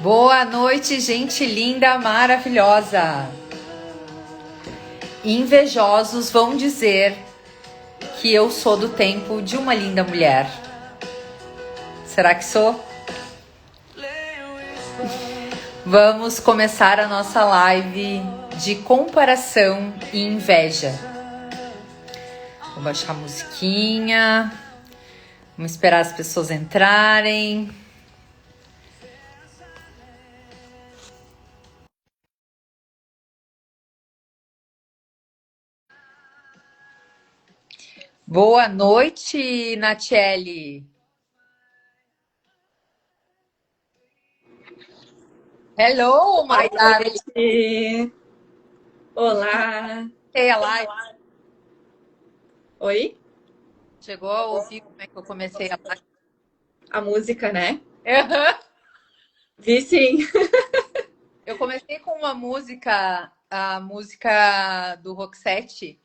Boa noite, gente linda, maravilhosa. Invejosos vão dizer que eu sou do tempo de uma linda mulher. Será que sou? Vamos começar a nossa live de comparação e inveja. Vou baixar a musiquinha. Vamos esperar as pessoas entrarem. Boa noite, Natiele. Hello, Boa Marcelo. noite. Olá. Ei, a live. Oi? Chegou a ouvir como é que eu comecei a live? A música, né? Aham. Vi sim. Eu comecei com uma música, a música do Roxette,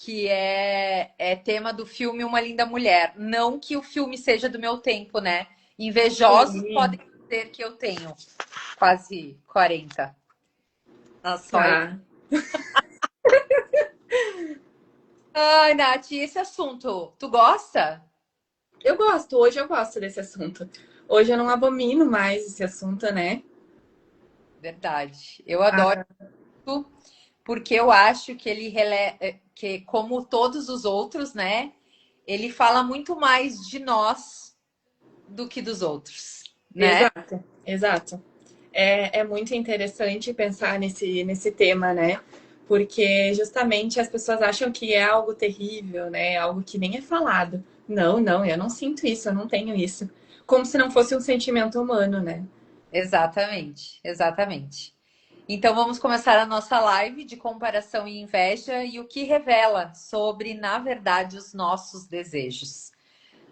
que é tema do filme Uma Linda Mulher. Não que o filme seja do meu tempo, né? Invejosos Sim. podem dizer que eu tenho quase 40. Nossa, só eu. Tá. Ai, Nath, e esse assunto, tu gosta? Hoje eu gosto desse assunto. Hoje eu não abomino mais esse assunto, né? Verdade. Eu adoro Ah, isso, porque eu acho que que, como todos os outros, né? Ele fala muito mais de nós do que dos outros, né? exato, exato. É muito interessante pensar nesse tema, né? Porque justamente as pessoas acham que é algo terrível, né? Algo que nem é falado. Não, não, eu não sinto isso, eu não tenho isso. Como se não fosse um sentimento humano, né? Exatamente, exatamente. Então vamos começar a nossa live de comparação e inveja e o que revela sobre, na verdade, os nossos desejos,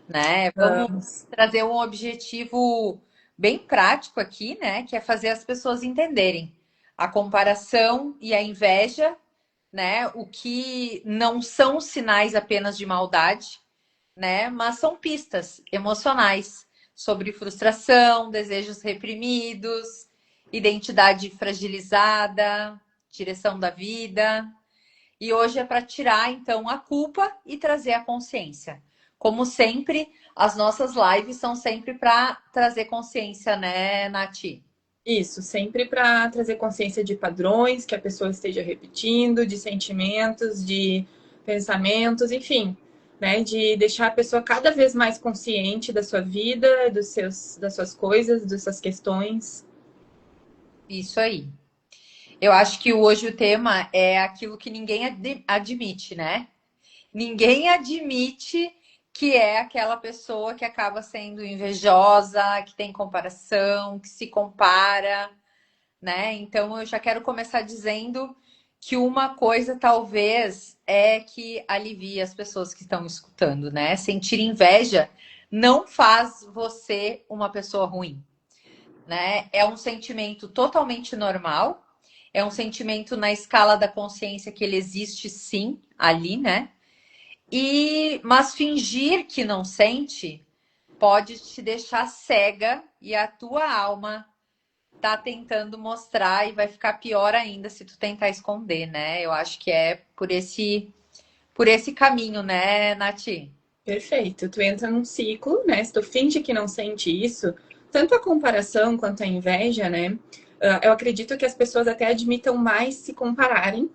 né? Vamos Vamos. trazer um objetivo bem prático aqui, né? Que é fazer as pessoas entenderem a comparação e a inveja, né? O que não são sinais apenas de maldade, né? Mas são pistas emocionais sobre frustração, desejos reprimidos, identidade fragilizada, direção da vida. E hoje é para tirar então a culpa e trazer a consciência. Como sempre, as nossas lives são sempre para trazer consciência, né, Nath? Isso, sempre para trazer consciência de padrões que a pessoa esteja repetindo, de sentimentos, de pensamentos, enfim, né? De deixar a pessoa cada vez mais consciente da sua vida, das suas coisas, das suas questões. Isso aí. Eu acho que hoje o tema é aquilo que ninguém admite, né? Ninguém admite que é aquela pessoa que acaba sendo invejosa, que tem comparação, que se compara, né? Então eu já quero começar dizendo que uma coisa talvez é que alivia as pessoas que estão escutando, né? Sentir inveja não faz você uma pessoa ruim, né? É um sentimento totalmente normal, é um sentimento na escala da consciência que ele existe sim ali, né? Mas fingir que não sente pode te deixar cega e a tua alma tá tentando mostrar e vai ficar pior ainda se tu tentar esconder, né? Eu acho que é por esse caminho, né, Nath? Perfeito. Tu entra num ciclo, né? Se tu finge que não sente isso, tanto a comparação quanto a inveja, né? Eu acredito que as pessoas até admitam mais se compararem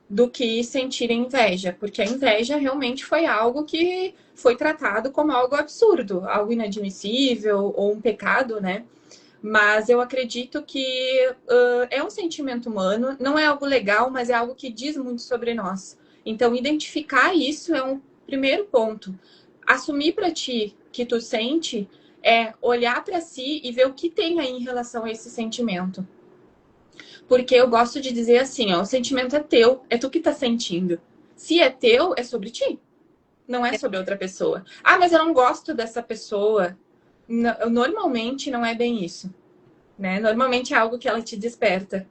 do que sentirem inveja, porque a inveja realmente foi algo que foi tratado como algo absurdo, algo inadmissível ou um pecado, né? Mas eu acredito que é um sentimento humano, não é algo legal, mas é algo que diz muito sobre nós. Então, identificar isso é um primeiro ponto. Assumir para ti que tu sente é olhar para si e ver o que tem aí em relação a esse sentimento. Porque eu gosto de dizer assim, ó, o sentimento é teu, é tu que tá sentindo. Se é teu, é sobre ti, não é sobre outra pessoa. Ah, mas eu não gosto dessa pessoa. Normalmente não é bem isso, né? Normalmente é algo que ela te desperta.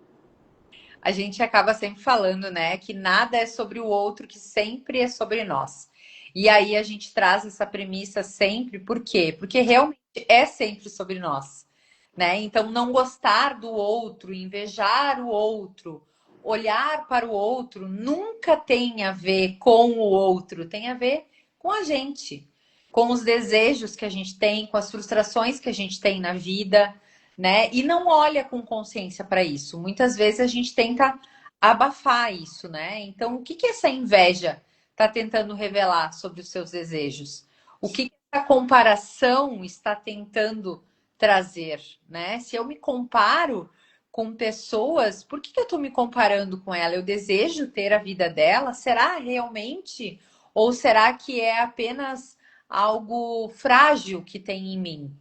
A gente acaba sempre falando, né, que nada é sobre o outro, que sempre é sobre nós. E aí a gente traz essa premissa sempre, por quê? Porque realmente é sempre sobre nós, né? Então, não gostar do outro, invejar o outro, olhar para o outro, nunca tem a ver com o outro, tem a ver com a gente, com os desejos que a gente tem, com as frustrações que a gente tem na vida, né? E não olha com consciência para isso. Muitas vezes a gente tenta abafar isso, né? Então, o que que essa inveja está tentando revelar sobre os seus desejos? O que que essa comparação está tentando trazer, né? Se eu me comparo com pessoas, por que que eu estou me comparando com ela? Eu desejo ter a vida dela? Será realmente? Ou será que é apenas algo frágil que tem em mim,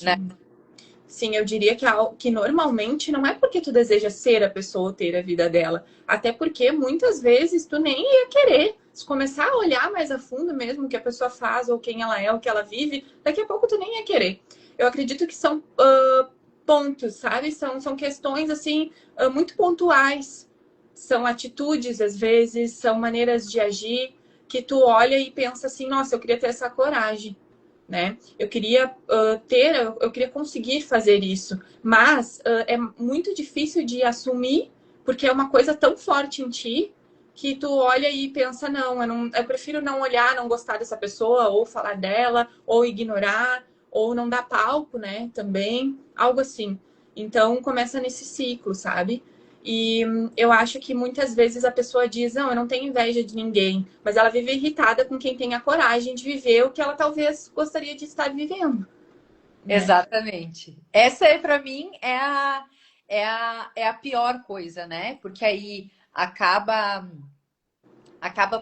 né? Sim. Sim, eu diria que normalmente não é porque tu deseja ser a pessoa ou ter a vida dela. Até porque muitas vezes tu nem ia querer. Se começar a olhar mais a fundo mesmo o que a pessoa faz, ou quem ela é, o que ela vive, daqui a pouco tu nem ia querer. Eu acredito que são pontos, sabe? São questões assim muito pontuais. São atitudes, às vezes, são maneiras de agir que tu olha e pensa assim, nossa, eu queria ter essa coragem, né? Eu queria eu queria conseguir fazer isso, mas é muito difícil de assumir porque é uma coisa tão forte em ti que tu olha e pensa, não, eu prefiro não olhar, não gostar dessa pessoa, ou falar dela, ou ignorar, ou não dar palco, né? Também, algo assim. Então começa nesse ciclo, sabe? E eu acho que muitas vezes a pessoa diz, não, eu não tenho inveja de ninguém, mas ela vive irritada com quem tem a coragem de viver o que ela talvez gostaria de estar vivendo, né? Exatamente. Essa aí, para mim, é a pior coisa, né? Porque aí acaba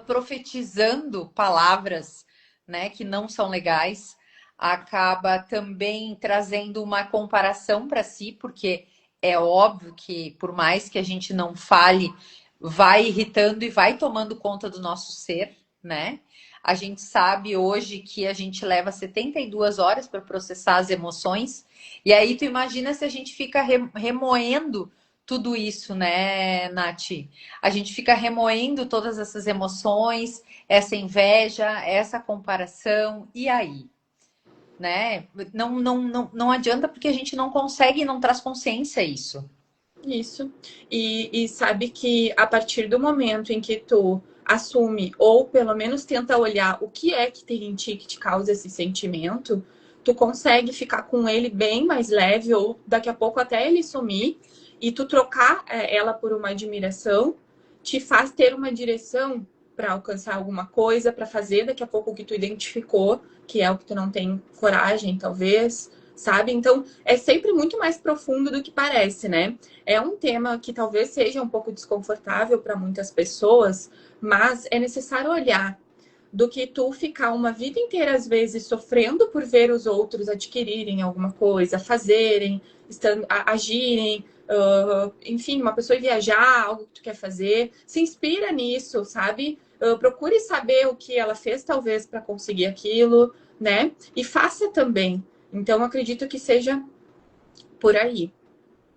profetizando palavras, né, que não são legais, acaba também trazendo uma comparação para si, porque é óbvio que por mais que a gente não fale, vai irritando e vai tomando conta do nosso ser, né? A gente sabe hoje que a gente leva 72 horas para processar as emoções, e aí tu imagina se a gente fica remoendo tudo isso, né, Nath? A gente fica remoendo todas essas emoções, essa inveja, essa comparação, e aí? Né? Não adianta porque a gente não consegue, não traz consciência isso. Isso. E sabe que a partir do momento em que tu assume, ou pelo menos tenta olhar o que é que tem em ti que te causa esse sentimento, tu consegue ficar com ele bem mais leve, ou daqui a pouco até ele sumir, e tu trocar ela por uma admiração, te faz ter uma direção para alcançar alguma coisa, para fazer daqui a pouco o que tu identificou, que é o que tu não tem coragem, talvez, sabe? Então, é sempre muito mais profundo do que parece, né? É um tema que talvez seja um pouco desconfortável para muitas pessoas, mas é necessário olhar do que tu ficar uma vida inteira, às vezes, sofrendo por ver os outros adquirirem alguma coisa, fazerem, agirem, enfim, uma pessoa ir viajar, algo que tu quer fazer, se inspira nisso, sabe? Procure saber o que ela fez, talvez, para conseguir aquilo, né? E faça também. Então, acredito que seja por aí.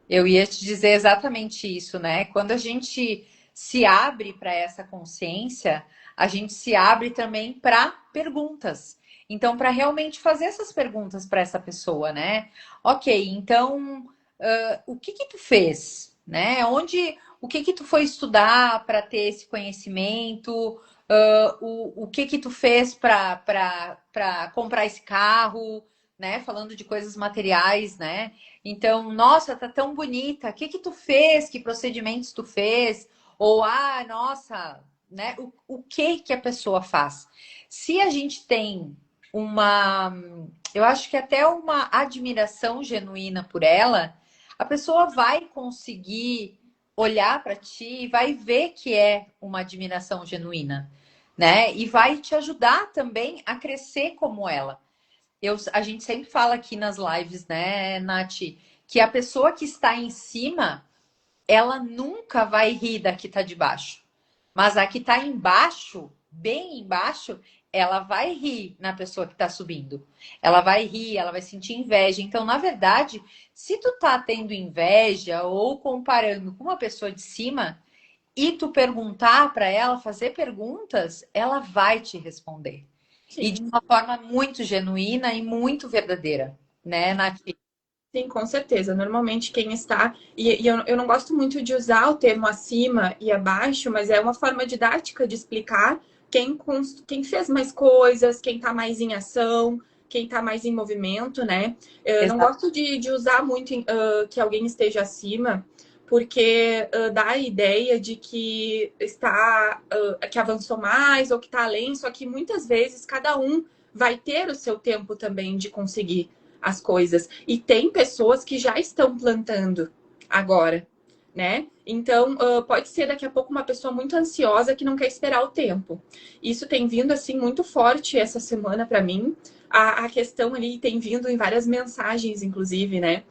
Eu ia te dizer exatamente isso, né? Quando a gente se abre para essa consciência, a gente se abre também para perguntas. Então, para realmente fazer essas perguntas para essa pessoa, né? Ok, então, o que que tu fez, né? O que que tu foi estudar para ter esse conhecimento? O que que tu fez para comprar esse carro, né? Falando de coisas materiais, né? Então, nossa, tá tão bonita. O que que tu fez? Que procedimentos tu fez? Ou, nossa, né? O que que a pessoa faz? Se a gente tem uma, eu acho que até uma admiração genuína por ela, a pessoa vai conseguir olhar para ti e vai ver que é uma admiração genuína, né? E vai te ajudar também a crescer como ela. A gente sempre fala aqui nas lives, né, Nath, que a pessoa que está em cima, ela nunca vai rir da que está de baixo. Mas a que está embaixo, bem embaixo, ela vai rir na pessoa que está subindo. Ela vai rir, ela vai sentir inveja. Então, na verdade, se tu tá tendo inveja ou comparando com uma pessoa de cima e tu perguntar para ela, fazer perguntas, ela vai te responder. E de Sim. uma forma muito genuína e muito verdadeira, né, Nath? Sim, com certeza. Normalmente quem está. E eu não gosto muito de usar o termo acima e abaixo, mas é uma forma didática de explicar quem fez mais coisas, quem está mais em ação, quem está mais em movimento, né? Eu não Exato. gosto de usar muito que alguém esteja acima, porque dá a ideia de que está que avançou mais ou que está além, só que muitas vezes cada um vai ter o seu tempo também de conseguir as coisas. E tem pessoas que já estão plantando agora, né? Então, pode ser daqui a pouco uma pessoa muito ansiosa que não quer esperar o tempo. Isso tem vindo assim muito forte essa semana para mim. A questão ali tem vindo em várias mensagens, inclusive, né?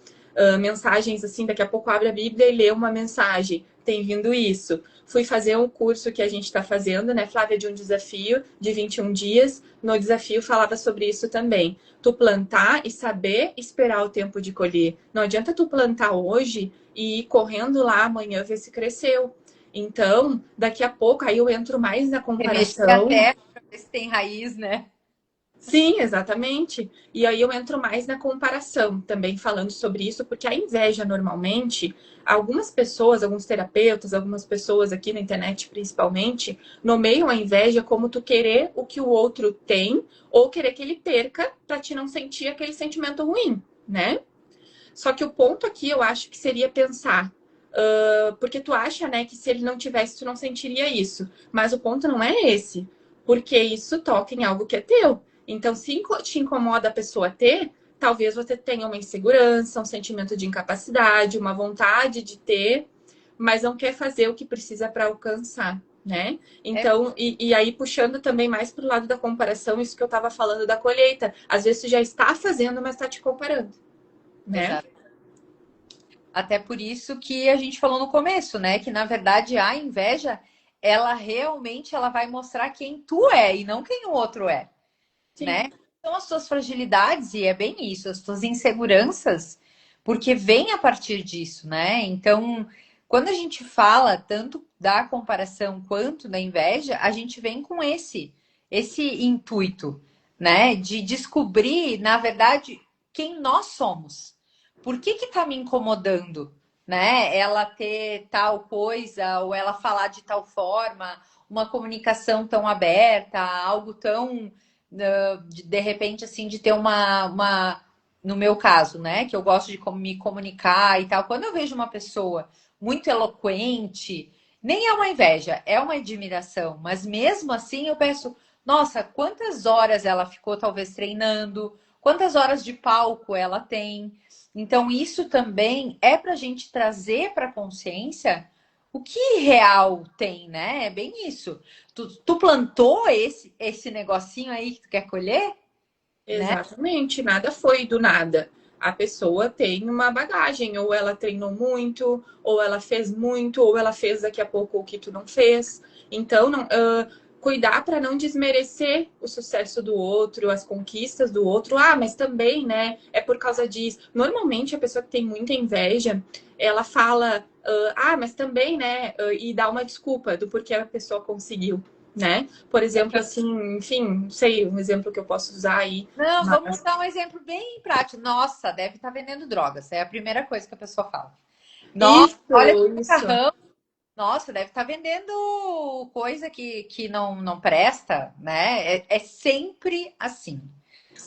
Mensagens assim, daqui a pouco abre a Bíblia e lê uma mensagem. Tem vindo isso. Fui fazer um curso que a gente está fazendo, né, Flávia, de um desafio de 21 dias. No desafio falava sobre isso também. Tu plantar e saber esperar o tempo de colher. Não adianta tu plantar hoje e ir correndo lá amanhã ver se cresceu. Então, daqui a pouco, aí eu entro mais na Remexer a comparação. terra para ver se tem raiz, né? Sim, exatamente. E aí eu entro mais na comparação, também falando sobre isso, porque a inveja normalmente, algumas pessoas, alguns terapeutas, algumas pessoas aqui na internet principalmente, nomeiam a inveja como tu querer o que o outro tem ou querer que ele perca para te não sentir aquele sentimento ruim, né? Só que o ponto aqui eu acho que seria pensar, porque tu acha, né, que se ele não tivesse, tu não sentiria isso. Mas o ponto não é esse, porque isso toca em algo que é teu. Então, se te incomoda a pessoa ter, talvez você tenha uma insegurança, um sentimento de incapacidade, uma vontade de ter, mas não quer fazer o que precisa para alcançar, né? É, Então, e aí puxando também mais para o lado da comparação, isso que eu estava falando da colheita. Às vezes tu já está fazendo, mas está te comparando, né? exato. Até por isso que a gente falou no começo, né? Que na verdade a inveja, ela realmente ela vai mostrar quem tu é e não quem o outro é, Sim. né? São as tuas fragilidades e é bem isso, as tuas inseguranças, porque vem a partir disso, né? Então, quando a gente fala tanto da comparação quanto da inveja, a gente vem com esse intuito, né, de descobrir, na verdade, quem nós somos. Por que tá me incomodando, né? Ela ter tal coisa ou ela falar de tal forma, uma comunicação tão aberta, algo tão de repente, assim, de ter no meu caso, né, que eu gosto de me comunicar e tal, quando eu vejo uma pessoa muito eloquente, nem é uma inveja, é uma admiração, mas mesmo assim eu penso, nossa, quantas horas ela ficou talvez treinando, quantas horas de palco ela tem. Então, isso também é para a gente trazer para a consciência o que real tem, né? É bem isso. Tu plantou esse negocinho aí que tu quer colher, né? Exatamente, nada foi do nada. A pessoa tem uma bagagem, ou ela treinou muito, ou ela fez muito, ou ela fez daqui a pouco o que tu não fez. Então, não, cuidar para não desmerecer o sucesso do outro, as conquistas do outro. Ah, mas também, né? É por causa disso. Normalmente, a pessoa que tem muita inveja, ela fala, mas também, né? E dá uma desculpa do porquê a pessoa conseguiu, né? Por exemplo, assim, enfim, não sei um exemplo que eu posso usar aí, Não, vamos mas dar um exemplo bem prático. Nossa, deve estar vendendo drogas. É a primeira coisa que a pessoa fala. Nossa, olha esse isso, macarrão. Nossa, deve estar vendendo coisa que não presta, né? É sempre assim.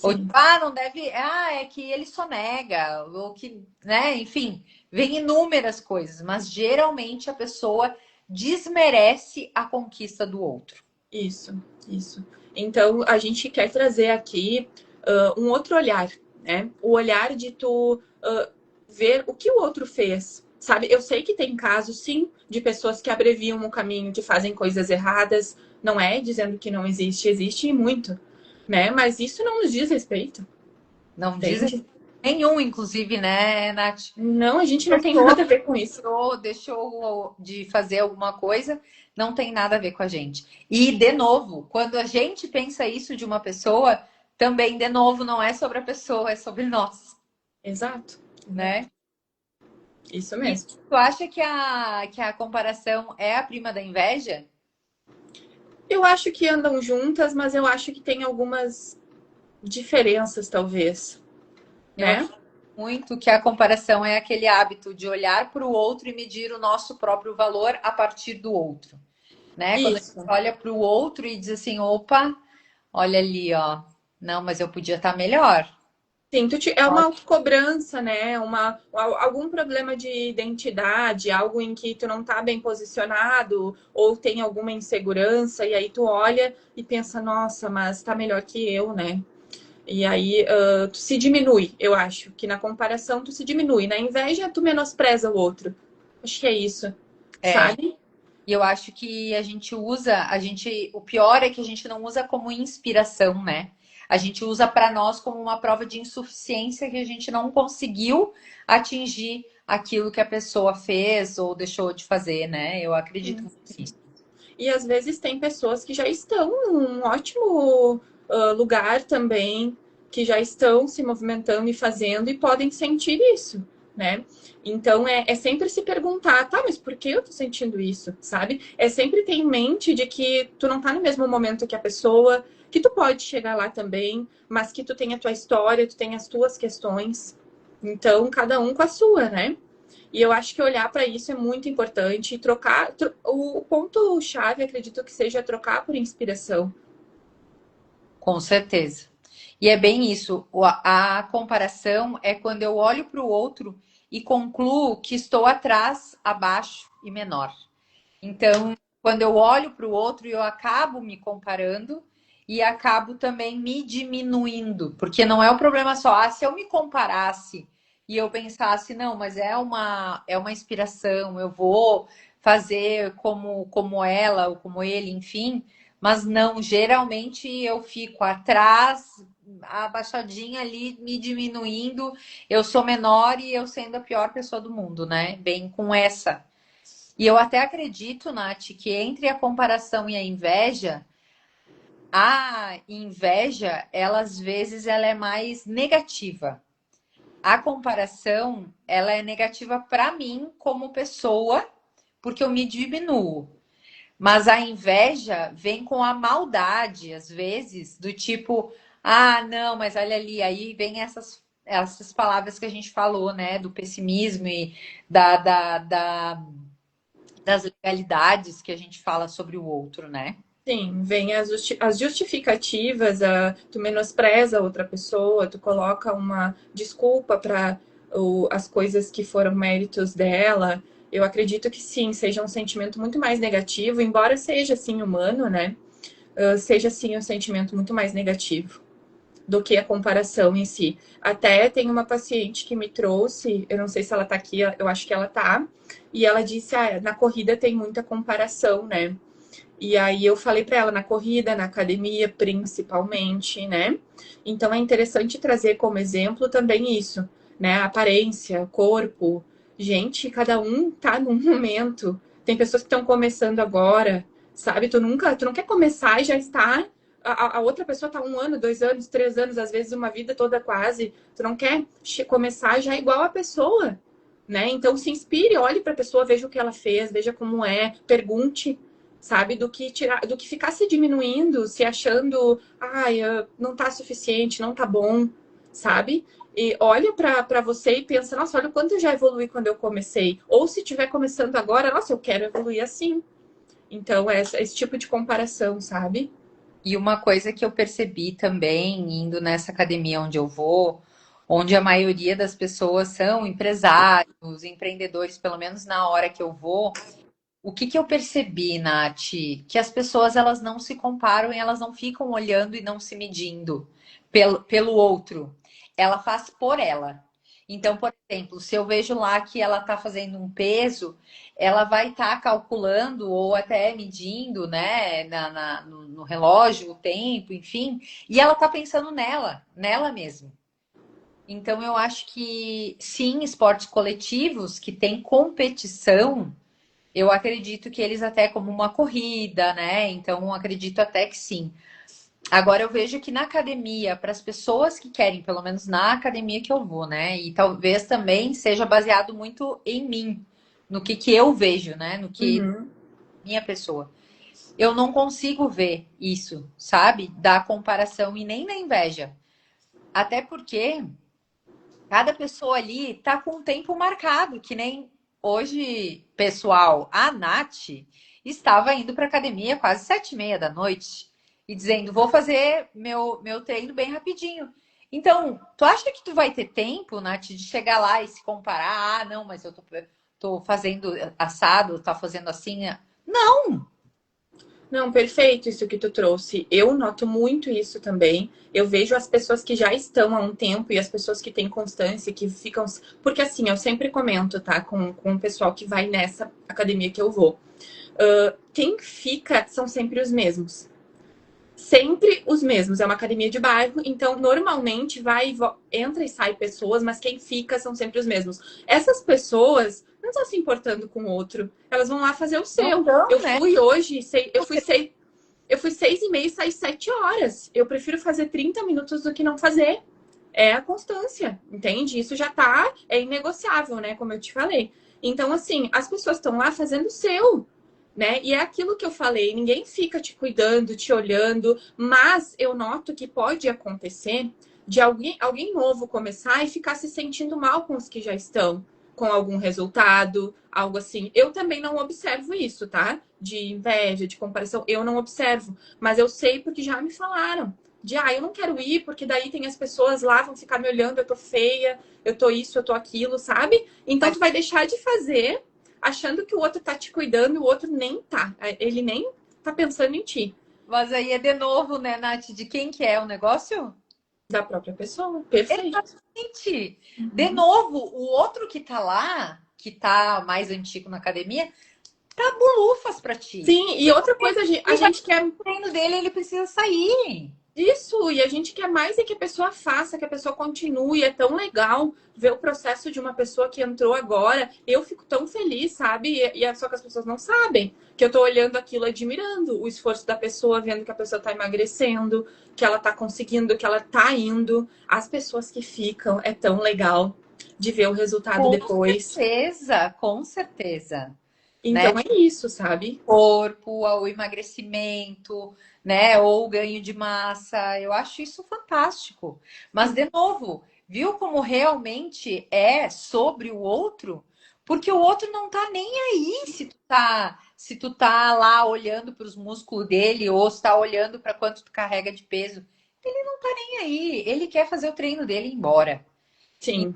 Ou tipo, sim, não deve. Ah, é que ele só nega, ou que, né? Enfim, vem inúmeras coisas, mas geralmente a pessoa desmerece a conquista do outro. isso, isso. Então, a gente quer trazer aqui um outro olhar, né? O olhar de tu ver o que o outro fez, sabe? Eu sei que tem casos, sim, de pessoas que abreviam o caminho, que fazem coisas erradas. Não é dizendo que não existe, existe e muito, né? Mas isso não nos diz respeito, Não diz entende? nenhum, inclusive, né, Nath? Não, a gente não tem Pessoa nada a ver com isso. deixou de fazer alguma coisa, não tem nada a ver com a gente. E, de novo, quando a gente pensa isso de uma pessoa, também, de novo, não é sobre a pessoa, é sobre nós, Exato, exato. né? Isso E mesmo. tu acha que a comparação é a prima da inveja? Eu acho que andam juntas, mas eu acho que tem algumas diferenças, talvez, Eu, ac- né? muito que a comparação é aquele hábito de olhar para o outro e medir o nosso próprio valor a partir do outro, né? Quando a gente Isso. olha para o outro e diz assim, opa, olha ali, ó, não, mas eu podia estar melhor. Sim, é uma autocobrança, né? Algum problema de identidade, algo em que tu não tá bem posicionado ou tem alguma insegurança, e aí tu olha e pensa, nossa, mas tá melhor que eu, né? E aí tu se diminui, eu acho, que na comparação tu se diminui, na inveja tu menospreza o outro. Acho que é isso, É, sabe? e eu acho que a gente usa, o pior é que a gente não usa como inspiração, né? A gente usa para nós como uma prova de insuficiência que a gente não conseguiu atingir aquilo que a pessoa fez ou deixou de fazer, né? Eu acredito Sim, muito sim. nisso. E às vezes tem pessoas que já estão num ótimo lugar também, que já estão se movimentando e fazendo e podem sentir isso, né? Então é sempre se perguntar, tá, mas por que eu tô sentindo isso, sabe? É sempre ter em mente de que tu não tá no mesmo momento que a pessoa, que tu pode chegar lá também, mas que tu tem a tua história, tu tem as tuas questões. Então, cada um com a sua, né? E eu acho que olhar para isso é muito importante e trocar. O ponto-chave, acredito que seja trocar por inspiração. Com certeza. E é bem isso. A comparação é quando eu olho para o outro e concluo que estou atrás, abaixo e menor. Então, quando eu olho para o outro, eu acabo me comparando e acabo também me diminuindo, porque não é o problema só. Ah, se eu me comparasse e eu pensasse, não, mas é uma inspiração, eu vou fazer como ela ou como ele, enfim. Mas não, geralmente eu fico atrás, abaixadinha ali, me diminuindo. Eu sou menor e eu sendo a pior pessoa do mundo, né? Bem com essa. E eu até acredito, Nath, que entre a comparação e a inveja, ela às vezes ela é mais negativa. A comparação, ela é negativa para mim como pessoa, porque eu me diminuo. Mas a inveja vem com a maldade, às vezes, do tipo, ah, não, mas olha ali, aí vem essas palavras que a gente falou, né, do pessimismo e das legalidades que a gente fala sobre o outro, né? Sim, vem as justificativas, tu menospreza a outra pessoa, tu coloca uma desculpa para as coisas que foram méritos dela. Eu acredito que sim, seja um sentimento muito mais negativo, embora seja assim humano, né? Seja sim um sentimento muito mais negativo do que a comparação em si. Até tem uma paciente que me trouxe, eu não sei se ela tá aqui, eu acho que ela tá, e ela disse: "Ah, na corrida tem muita comparação, né?" E aí eu falei para ela na corrida, na academia, principalmente, né? Então é interessante trazer como exemplo também isso, né? A aparência, corpo. Gente, cada um tá num momento. Tem pessoas que estão começando agora, sabe? Tu não quer começar e já está. A outra pessoa tá 1 ano, 2 anos, 3 anos, às vezes uma vida toda quase. Tu não quer começar já igual a pessoa, né? Então se inspire, olhe para a pessoa, veja o que ela fez, veja como é, pergunte, sabe? Do que ficar se diminuindo, se achando, ai, não tá suficiente, não tá bom, sabe? E olha para você e pensa, nossa, olha o quanto eu já evolui quando eu comecei. Ou se estiver começando agora, nossa, eu quero evoluir assim. Então, é esse tipo de comparação, sabe? E uma coisa que eu percebi também, indo nessa academia onde eu vou, onde a maioria das pessoas são empresários, empreendedores, pelo menos na hora que eu vou, o que que eu percebi, Nath? Que as pessoas elas não se comparam e elas não ficam olhando e não se medindo pelo outro. Ela faz por ela. Então, por exemplo, se eu vejo lá que ela está fazendo um peso, ela vai estar calculando ou até medindo, né, no relógio, o tempo, enfim, e ela está pensando nela mesma. Então, eu acho que sim, esportes coletivos que têm competição, eu acredito que eles até como uma corrida, né? Então, acredito até que sim. Agora, eu vejo que na academia, para as pessoas que querem, pelo menos na academia que eu vou, né? E talvez também seja baseado muito em mim, no que eu vejo, né? No que Uhum. minha pessoa. Eu não consigo ver isso, sabe? Da comparação e nem da inveja. Até porque Cada pessoa ali tá com um tempo marcado, que nem hoje, pessoal, a Nath estava indo para academia quase 7h30 da noite e dizendo, vou fazer meu treino bem rapidinho. Então, tu acha que tu vai ter tempo, Nath, de chegar lá e se comparar? Ah, não, mas eu tô fazendo assado, tá fazendo assim. Não! Não, perfeito isso que tu trouxe. Eu noto muito isso também. Eu vejo as pessoas que já estão há um tempo e as pessoas que têm constância, que ficam. Porque assim, eu sempre comento, tá, com o pessoal que vai nessa academia que eu vou. Quem fica são sempre os mesmos. Sempre os mesmos. É uma academia de bairro, então normalmente entra e sai pessoas, mas quem fica são sempre os mesmos. Essas pessoas não estão se importando com o outro. Elas vão lá fazer o Não seu. dão, Eu né? fui hoje, eu fui 6h30 e saí 7 horas. Eu prefiro fazer 30 minutos do que não fazer. É a constância, entende? Isso já tá, é inegociável, né? Como eu te falei. Então, assim, as pessoas estão lá fazendo o seu, né? E é aquilo que eu falei, ninguém fica te cuidando, te olhando, mas eu noto que pode acontecer de alguém novo começar e ficar se sentindo mal com os que já estão, com algum resultado, algo assim. Eu também não observo isso, tá? De inveja, de comparação, eu não observo, mas eu sei porque já me falaram. Eu não quero ir, porque daí tem as pessoas lá, vão ficar me olhando, eu tô feia, eu tô isso, eu tô aquilo, sabe? Então Mas, tu vai deixar de fazer achando que o outro tá te cuidando e o outro nem tá. Ele nem tá pensando em ti. mas aí é de novo, né, Nath, de quem que é o negócio? Da própria pessoa. Perfeito. Gente, de Uhum. novo, o outro que tá lá, que tá mais antigo na academia, tá bulufas pra ti. Sim, e outra coisa, a Ele vai gente quer no treino dele, ele precisa sair. isso, e a gente quer mais é que a pessoa faça, que a pessoa continue. É tão legal ver o processo de uma pessoa que entrou agora. Eu fico tão feliz, sabe? E é só que as pessoas não sabem que eu tô olhando aquilo, admirando o esforço da pessoa, vendo que a pessoa tá emagrecendo, que ela tá conseguindo, que ela tá indo. As pessoas que ficam, é tão legal de ver o resultado Com depois. certeza, com certeza. Né? Então é isso, sabe? Corpo, ao emagrecimento, né? Ou ganho de massa. Eu acho isso fantástico. Mas, de novo, viu como realmente é sobre o outro? Porque o outro não tá nem aí se tu tá lá olhando para os músculos dele ou se tá olhando para quanto tu carrega de peso. Ele não tá nem aí. Ele quer fazer o treino dele e ir embora. Sim,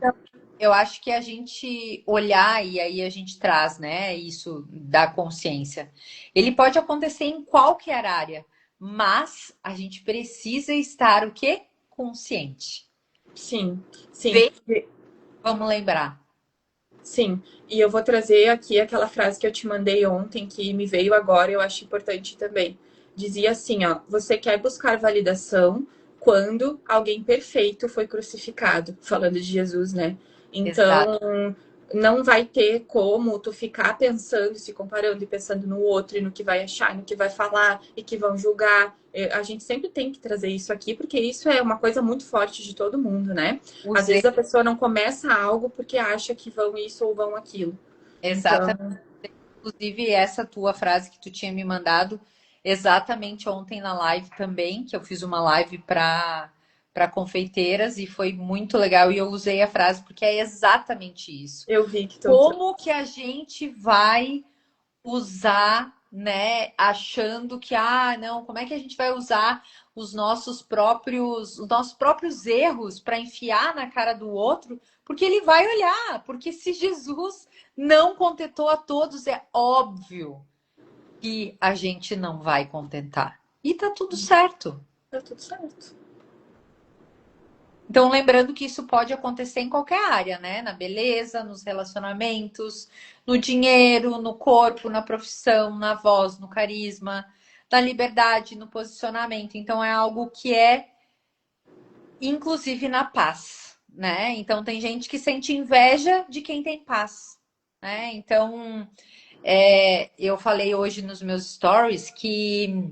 Eu acho que a gente olhar e aí a gente traz, né, isso da consciência. Ele pode acontecer em qualquer área, mas a gente precisa estar o quê? Consciente. sim, sim. Vê, vamos lembrar. Sim, e eu vou trazer aqui aquela frase que eu te mandei ontem, que me veio agora, e eu acho importante também. Dizia assim, ó, você quer buscar validação quando alguém perfeito foi crucificado, falando de Jesus, né? Exato. Então, não vai ter como tu ficar pensando, se comparando e pensando no outro e no que vai achar, no que vai falar e que vão julgar. A gente sempre tem que trazer isso aqui, porque isso é uma coisa muito forte de todo mundo, né? Às Usei, vezes a pessoa não começa algo porque acha que vão isso ou vão aquilo. exatamente. Então, Inclusive, essa tua frase que tu tinha me mandado exatamente ontem na live também, que eu fiz uma live para confeiteiras e foi muito legal e eu usei a frase porque é exatamente isso. eu vi que tu. Como que a gente vai usar, né, achando que, não, como é que a gente vai usar os nossos próprios erros para enfiar na cara do outro? Porque ele vai olhar, porque se Jesus não contentou a todos, é óbvio que a gente não vai contentar. E tá tudo certo. Tá tudo certo. Então, lembrando que isso pode acontecer em qualquer área, né? Na beleza, nos relacionamentos, no dinheiro, no corpo, na profissão, na voz, no carisma, na liberdade, no posicionamento. Então, é algo que é, inclusive, na paz, né? Então, tem gente que sente inveja de quem tem paz, né? Então, eu falei hoje nos meus stories que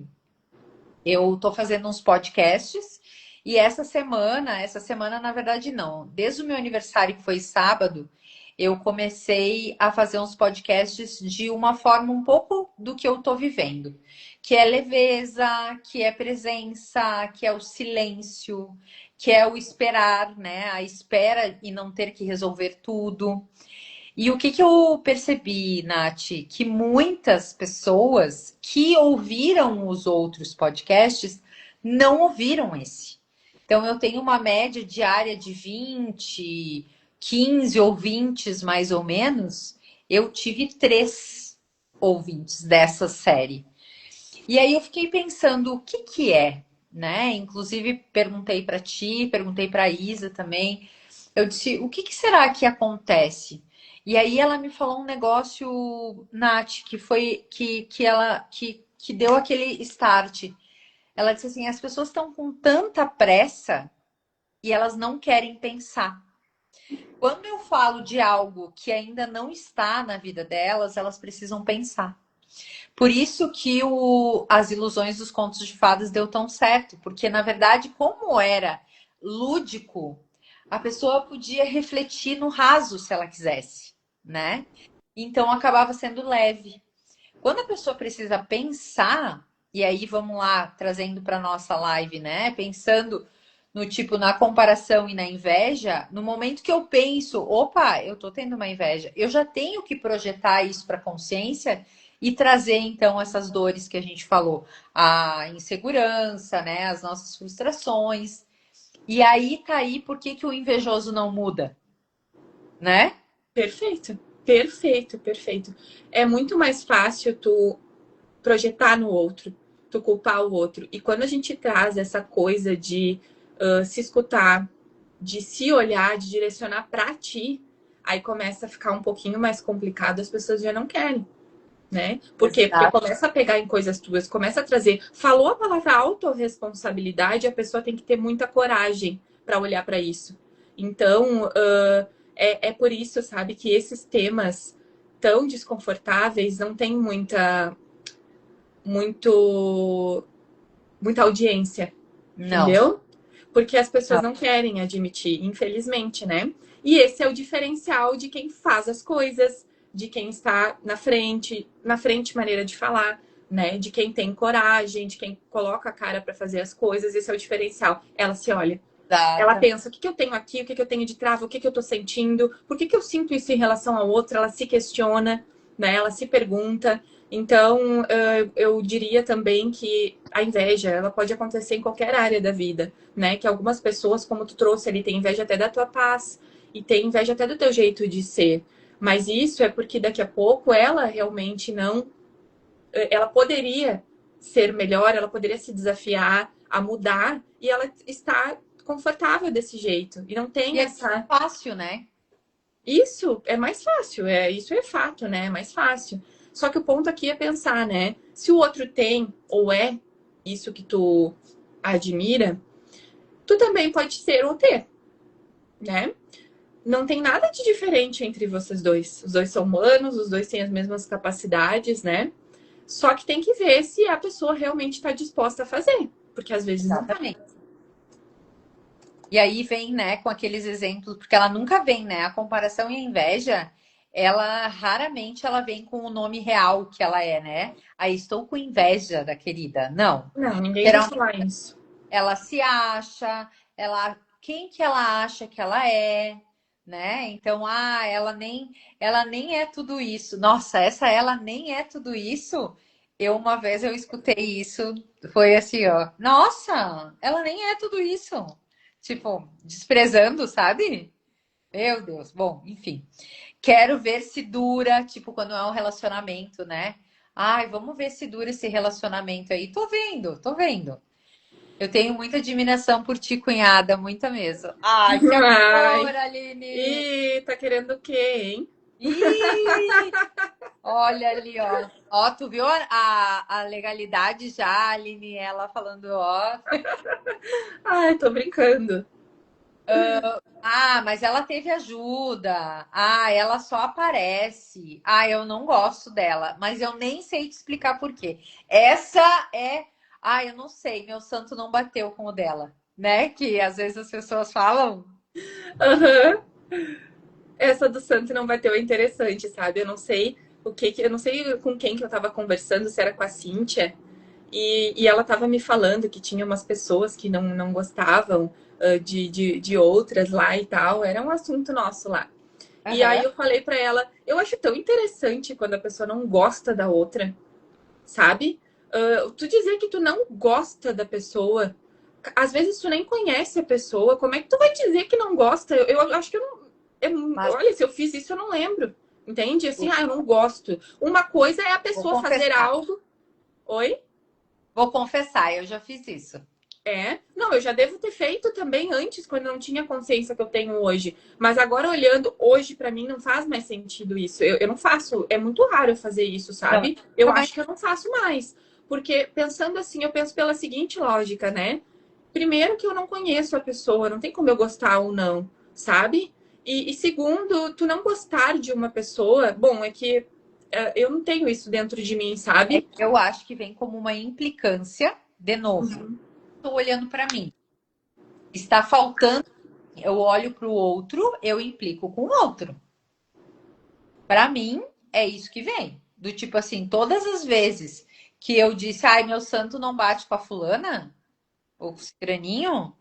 eu tô fazendo uns podcasts e essa semana, na verdade, não. Desde o meu aniversário, que foi sábado, eu comecei a fazer uns podcasts de uma forma um pouco do que eu tô vivendo, que é leveza, que é presença, que é o silêncio, que é o esperar, né? A espera e não ter que resolver tudo. E o que que eu percebi, Nath? Que muitas pessoas que ouviram os outros podcasts não ouviram esse. Então, eu tenho uma média diária de 20, 15 ouvintes, mais ou menos. Eu tive 3 ouvintes dessa série. E aí eu fiquei pensando o que que é, né? Inclusive perguntei para ti, perguntei para Isa também. Eu disse, o que que será que acontece? E aí ela me falou um negócio, Nath, que foi que deu aquele start. Ela disse assim, as pessoas estão com tanta pressa e elas não querem pensar. Quando eu falo de algo que ainda não está na vida delas, elas precisam pensar. Por isso que As Ilusões dos Contos de Fadas deu tão certo, porque na verdade, como era lúdico, a pessoa podia refletir no raso se ela quisesse, né? Então acabava sendo leve. Quando a pessoa precisa pensar, e aí vamos lá trazendo para nossa live, né? Pensando no tipo na comparação e na inveja, no momento que eu penso, opa, eu tô tendo uma inveja, eu já tenho que projetar isso para a consciência e trazer então essas dores que a gente falou, a insegurança, né, as nossas frustrações. E aí tá aí por que que o invejoso não muda, né? Perfeito, perfeito, perfeito. É muito mais fácil tu projetar no outro, tu culpar o outro. E quando a gente traz essa coisa de se escutar, de se olhar, de direcionar pra ti, aí começa a ficar um pouquinho mais complicado, as pessoas já não querem, né? Por quê? Porque Exato. começa a pegar em coisas tuas, começa a trazer. Falou a palavra autorresponsabilidade, a pessoa tem que ter muita coragem para olhar para isso. Então, é por isso, sabe, que esses temas tão desconfortáveis não tem muito, muita audiência, Não, entendeu? Porque as pessoas não. não querem admitir, infelizmente, né? E esse é o diferencial de quem faz as coisas, de quem está na frente maneira de falar, né? De quem tem coragem, de quem coloca a cara para fazer as coisas, esse é o diferencial. Ela se olha, ela Exata. pensa, o que que eu tenho aqui, o que que eu tenho de trava, o que que eu tô sentindo, por que que eu sinto isso em relação ao outro, ela se questiona, né? Ela se pergunta. Então, eu diria também que a inveja, ela pode acontecer em qualquer área da vida, né? Que algumas pessoas, como tu trouxe ali, têm inveja até da tua paz e tem inveja até do teu jeito de ser. Mas isso é porque daqui a pouco ela realmente não, ela poderia ser melhor, ela poderia se desafiar a mudar e ela está confortável desse jeito e não E tem é essa. fácil, né? Isso é mais fácil, isso é fato, né? É mais fácil. Só que o ponto aqui é pensar, né? Se o outro tem ou é isso que tu admira, tu também pode ser ou ter, né? Não tem nada de diferente entre vocês dois. Os dois são humanos, os dois têm as mesmas capacidades, né? Só que tem que ver se a pessoa realmente está disposta a fazer, porque às vezes não tá. Exatamente. E aí vem, né, com aqueles exemplos, porque ela nunca vem, né? A comparação e a inveja, ela raramente ela vem com o nome real que ela é, né? Aí estou com inveja da querida. Não. Não, ninguém vai Geralmente falar isso. ela se acha, quem que ela acha que ela é, né? Então, ela nem é tudo isso. Nossa, ela nem é tudo isso. Uma vez eu escutei isso, foi assim, ó. Nossa, ela nem é tudo isso. Tipo, desprezando, sabe? Meu Deus. Bom, enfim. Quero ver se dura, tipo, quando é um relacionamento, né? Ai, vamos ver se dura esse relacionamento aí. Tô vendo, tô vendo. Eu tenho muita admiração por ti, cunhada, muita mesmo. Ai, que amor, Ai, Aline! e tá querendo o quê, hein? Ih, olha ali, ó. Ó, tu viu a legalidade já, Aline, ela falando, ó. Ai, tô brincando. Ah, mas ela teve ajuda. Ah, ela só aparece. Ah, eu não gosto dela, mas eu nem sei te explicar por quê. Essa é. Ah, eu não sei, meu santo não bateu com o dela, né? Que às vezes as pessoas falam. Aham. Essa do santo não bateu é interessante, sabe? Eu não sei com quem que eu tava conversando, se era com a Cíntia, e ela tava me falando que tinha umas pessoas que não gostavam de outras lá e tal. Era um assunto nosso lá. E aí Aham. eu falei pra ela, eu acho tão interessante quando a pessoa não gosta da outra, sabe? Tu dizer que tu não gosta da pessoa, às vezes tu nem conhece a pessoa, como é que tu vai dizer que não gosta? Eu acho que eu não. Mas Olha, se eu fiz isso, eu não lembro. Entende? Assim, eu eu não gosto. Uma coisa é a vou pessoa fazer confessar. algo. Oi? Vou confessar, eu já fiz isso. É. Não, eu já devo ter feito também antes, quando eu não tinha a consciência que eu tenho hoje. Mas agora, olhando hoje, pra mim, não faz mais sentido isso. Eu não faço. É muito raro eu fazer isso, Não, sabe? Eu nunca mais. acho que eu não faço mais. Porque pensando assim, eu penso pela seguinte lógica, né? Primeiro que eu não conheço a pessoa, não tem como eu gostar ou não, sabe? E segundo, tu não gostar de uma pessoa, bom, é que eu não tenho isso dentro de mim, sabe? Eu acho que vem como uma implicância, de novo. Uhum. Estou olhando para mim. Está faltando, eu olho para o outro, eu implico com o outro. Para mim, é isso que vem. Do tipo assim, todas as vezes que eu disse, ai, meu santo não bate com a fulana, ou com o cicraninho,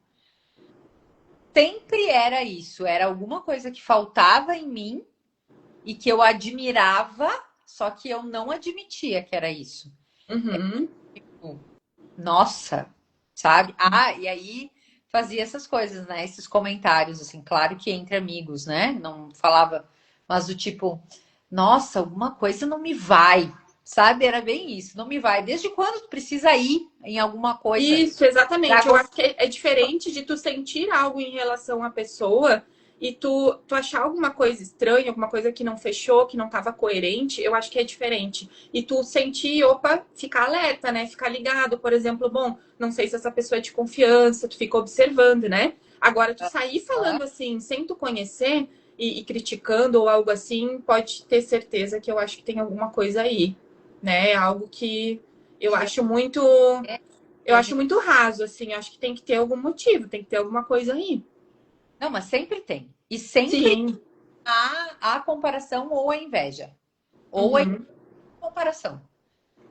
sempre era isso. Era alguma coisa que faltava em mim e que eu admirava, só que eu não admitia que era isso. Uhum. Tipo, nossa, sabe? Ah, e aí fazia essas coisas, né? Esses comentários, assim, claro que entre amigos, né? Não falava, mas do tipo, nossa, alguma coisa não me vai, sabe? Era bem isso, não me vai. Desde quando tu precisa ir em alguma coisa Isso, pra exatamente. Eu gostar? acho que é diferente de tu sentir algo em relação à pessoa e tu achar alguma coisa estranha, alguma coisa que não fechou, que não estava coerente. Eu acho que é diferente. E tu sentir, opa, ficar alerta, né? Ficar ligado, por exemplo, bom, não sei se essa pessoa é de confiança, tu fica observando, né? Agora, tu sair falando assim, sem tu conhecer e criticando ou algo assim, pode ter certeza que eu acho que tem alguma coisa aí, né? É algo que eu E acho muito. e Eu a acho gente... muito raso, assim. Acho que tem que ter algum motivo, tem que ter alguma coisa aí. Não, mas sempre tem. E sempre Sim. há a comparação ou a inveja. Ou a Uhum. comparação,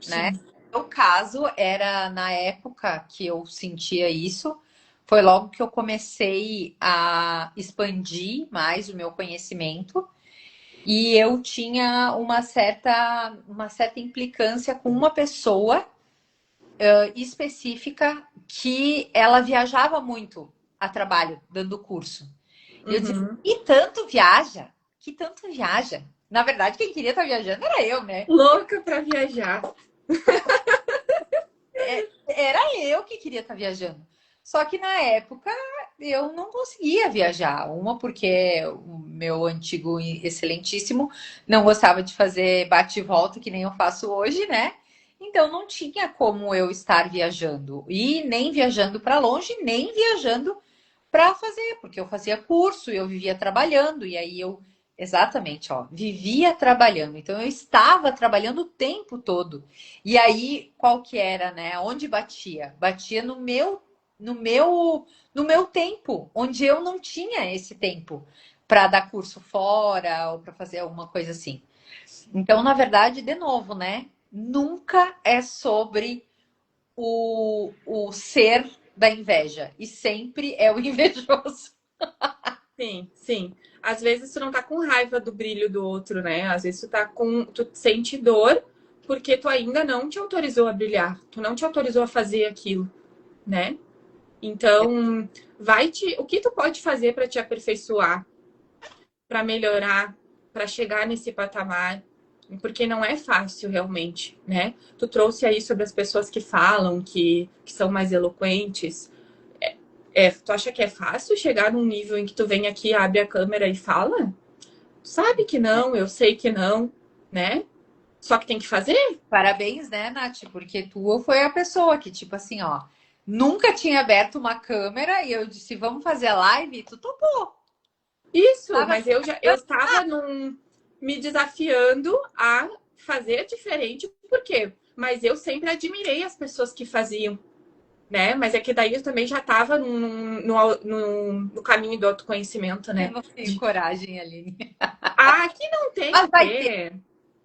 né? Sim. O caso era na época que eu sentia isso, foi logo que eu comecei a expandir mais o meu conhecimento e eu tinha uma certa implicância com uma pessoa específica que ela viajava muito a trabalho, dando curso. E eu dizia, Uhum. e tanto viaja? Que tanto viaja? Na verdade, quem queria estar viajando era eu, né? Louca pra viajar. Era eu que queria estar viajando. Só que na época eu não conseguia viajar. Uma porque o meu antigo excelentíssimo não gostava de fazer bate e volta que nem eu faço hoje, né? Então não tinha como eu estar viajando e nem viajando para longe, nem viajando para fazer, porque eu fazia curso, eu vivia trabalhando e aí eu exatamente, ó, vivia trabalhando. Então eu estava trabalhando o tempo todo. E aí, qual que era, né? Onde batia? Batia no meu tempo, onde eu não tinha esse tempo para dar curso fora ou para fazer alguma coisa assim. Então, na verdade, de novo, né? Nunca é sobre o ser da inveja, e sempre é o invejoso. Sim, sim. Às vezes tu não tá com raiva do brilho do outro, né? Às vezes tu tá com. Tu sente dor porque tu ainda não te autorizou a brilhar. Tu não te autorizou a fazer aquilo, né? Então, o que tu pode fazer para te aperfeiçoar, para melhorar, para chegar nesse patamar? Porque não é fácil realmente, né? Tu trouxe aí sobre as pessoas que falam, que são mais eloquentes. Tu acha que é fácil chegar num nível em que tu vem aqui, abre a câmera e fala? Tu sabe que não, eu sei que não, né? Só que tem que fazer? Parabéns, né, Nath? Porque tu foi a pessoa que, tipo assim, ó, nunca tinha aberto uma câmera e eu disse, vamos fazer live? E tu topou. Isso, Tava mas eu estava me desafiando a fazer diferente, por quê? Mas eu sempre admirei as pessoas que faziam, né? Mas é que daí eu também já estava no caminho do autoconhecimento, eu né? não tenho coragem, Aline. Que não tem que Mas vai ter,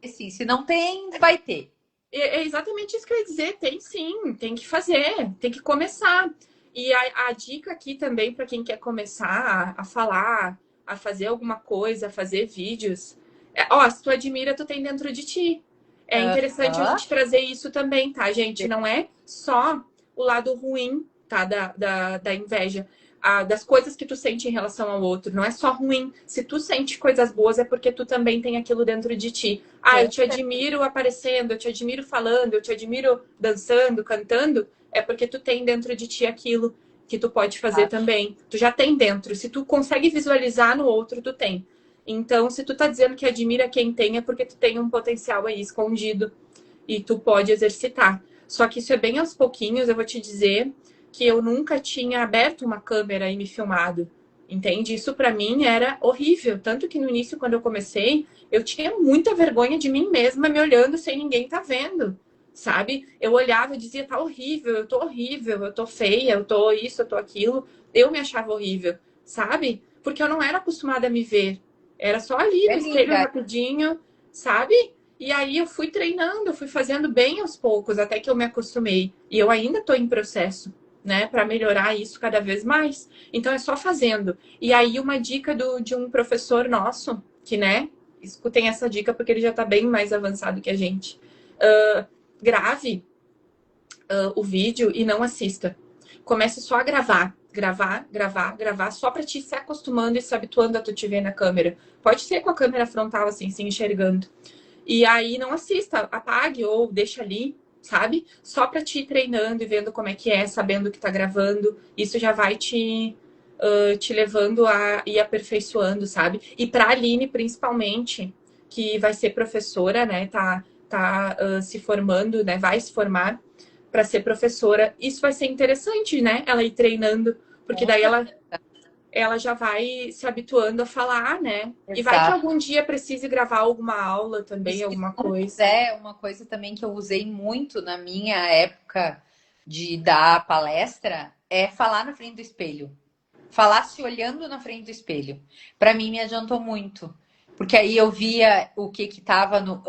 ter. sim. Se não tem, vai ter. É exatamente isso que eu ia dizer. Tem sim, tem que fazer, tem que começar. E a dica aqui também para quem quer começar a falar, a fazer alguma coisa, a fazer vídeos. Ó, se tu admira, tu tem dentro de ti. É interessante a Aham. gente trazer isso também, tá, gente? Não é só o lado ruim, tá, da inveja. Das coisas que tu sente em relação ao outro. Não é só ruim. Se tu sente coisas boas, é porque tu também tem aquilo dentro de ti. Ah, eu Com te admiro aparecendo, eu te admiro falando, eu te admiro dançando, cantando. É porque tu tem dentro de ti aquilo que tu pode fazer certeza. também. Tu já tem dentro. Se tu consegue visualizar no outro, tu tem. Então, se tu tá dizendo que admira quem tem, é porque tu tem um potencial aí escondido e tu pode exercitar. Só que isso é bem aos pouquinhos, eu vou te dizer que eu nunca tinha aberto uma câmera e me filmado. Entende? Isso para mim era horrível. Tanto que no início, quando eu comecei, eu tinha muita vergonha de mim mesma me olhando sem ninguém tá vendo. Sabe? Eu olhava e dizia, tá horrível, eu tô feia, eu tô isso, eu tô aquilo. Eu me achava horrível, sabe? Porque eu não era acostumada a me ver. Era só ali no espelho Amiga, rapidinho, sabe? E aí eu fui treinando, eu fui fazendo bem aos poucos, até que eu me acostumei. E eu ainda estou em processo, né, para melhorar isso cada vez mais. Então é só fazendo. E aí uma dica de um professor nosso, que, né, escutem essa dica porque ele já está bem mais avançado que a gente. Grave o vídeo e não assista. Comece só a gravar, só para te se acostumando e se habituando a tu te ver na câmera. Pode ser com a câmera frontal, assim, se enxergando. E aí não assista, apague ou deixa ali, sabe? Só para te ir treinando e vendo como é que é, sabendo que tá gravando. Isso já vai te levando a ir aperfeiçoando, sabe? E pra Aline, principalmente, que vai ser professora, né? Tá se formando, né? Vai se formar para ser professora. Isso vai ser interessante, né? Ela ir treinando, porque com daí certeza. ela já vai se habituando a falar, né? E vai que Exato. algum dia precise gravar alguma aula E também, se alguma tu coisa. quiser, uma coisa também que eu usei muito na minha época de dar palestra é falar na frente do espelho. Falar se olhando na frente do espelho. Para mim me adiantou muito. Porque aí eu via o que que tava no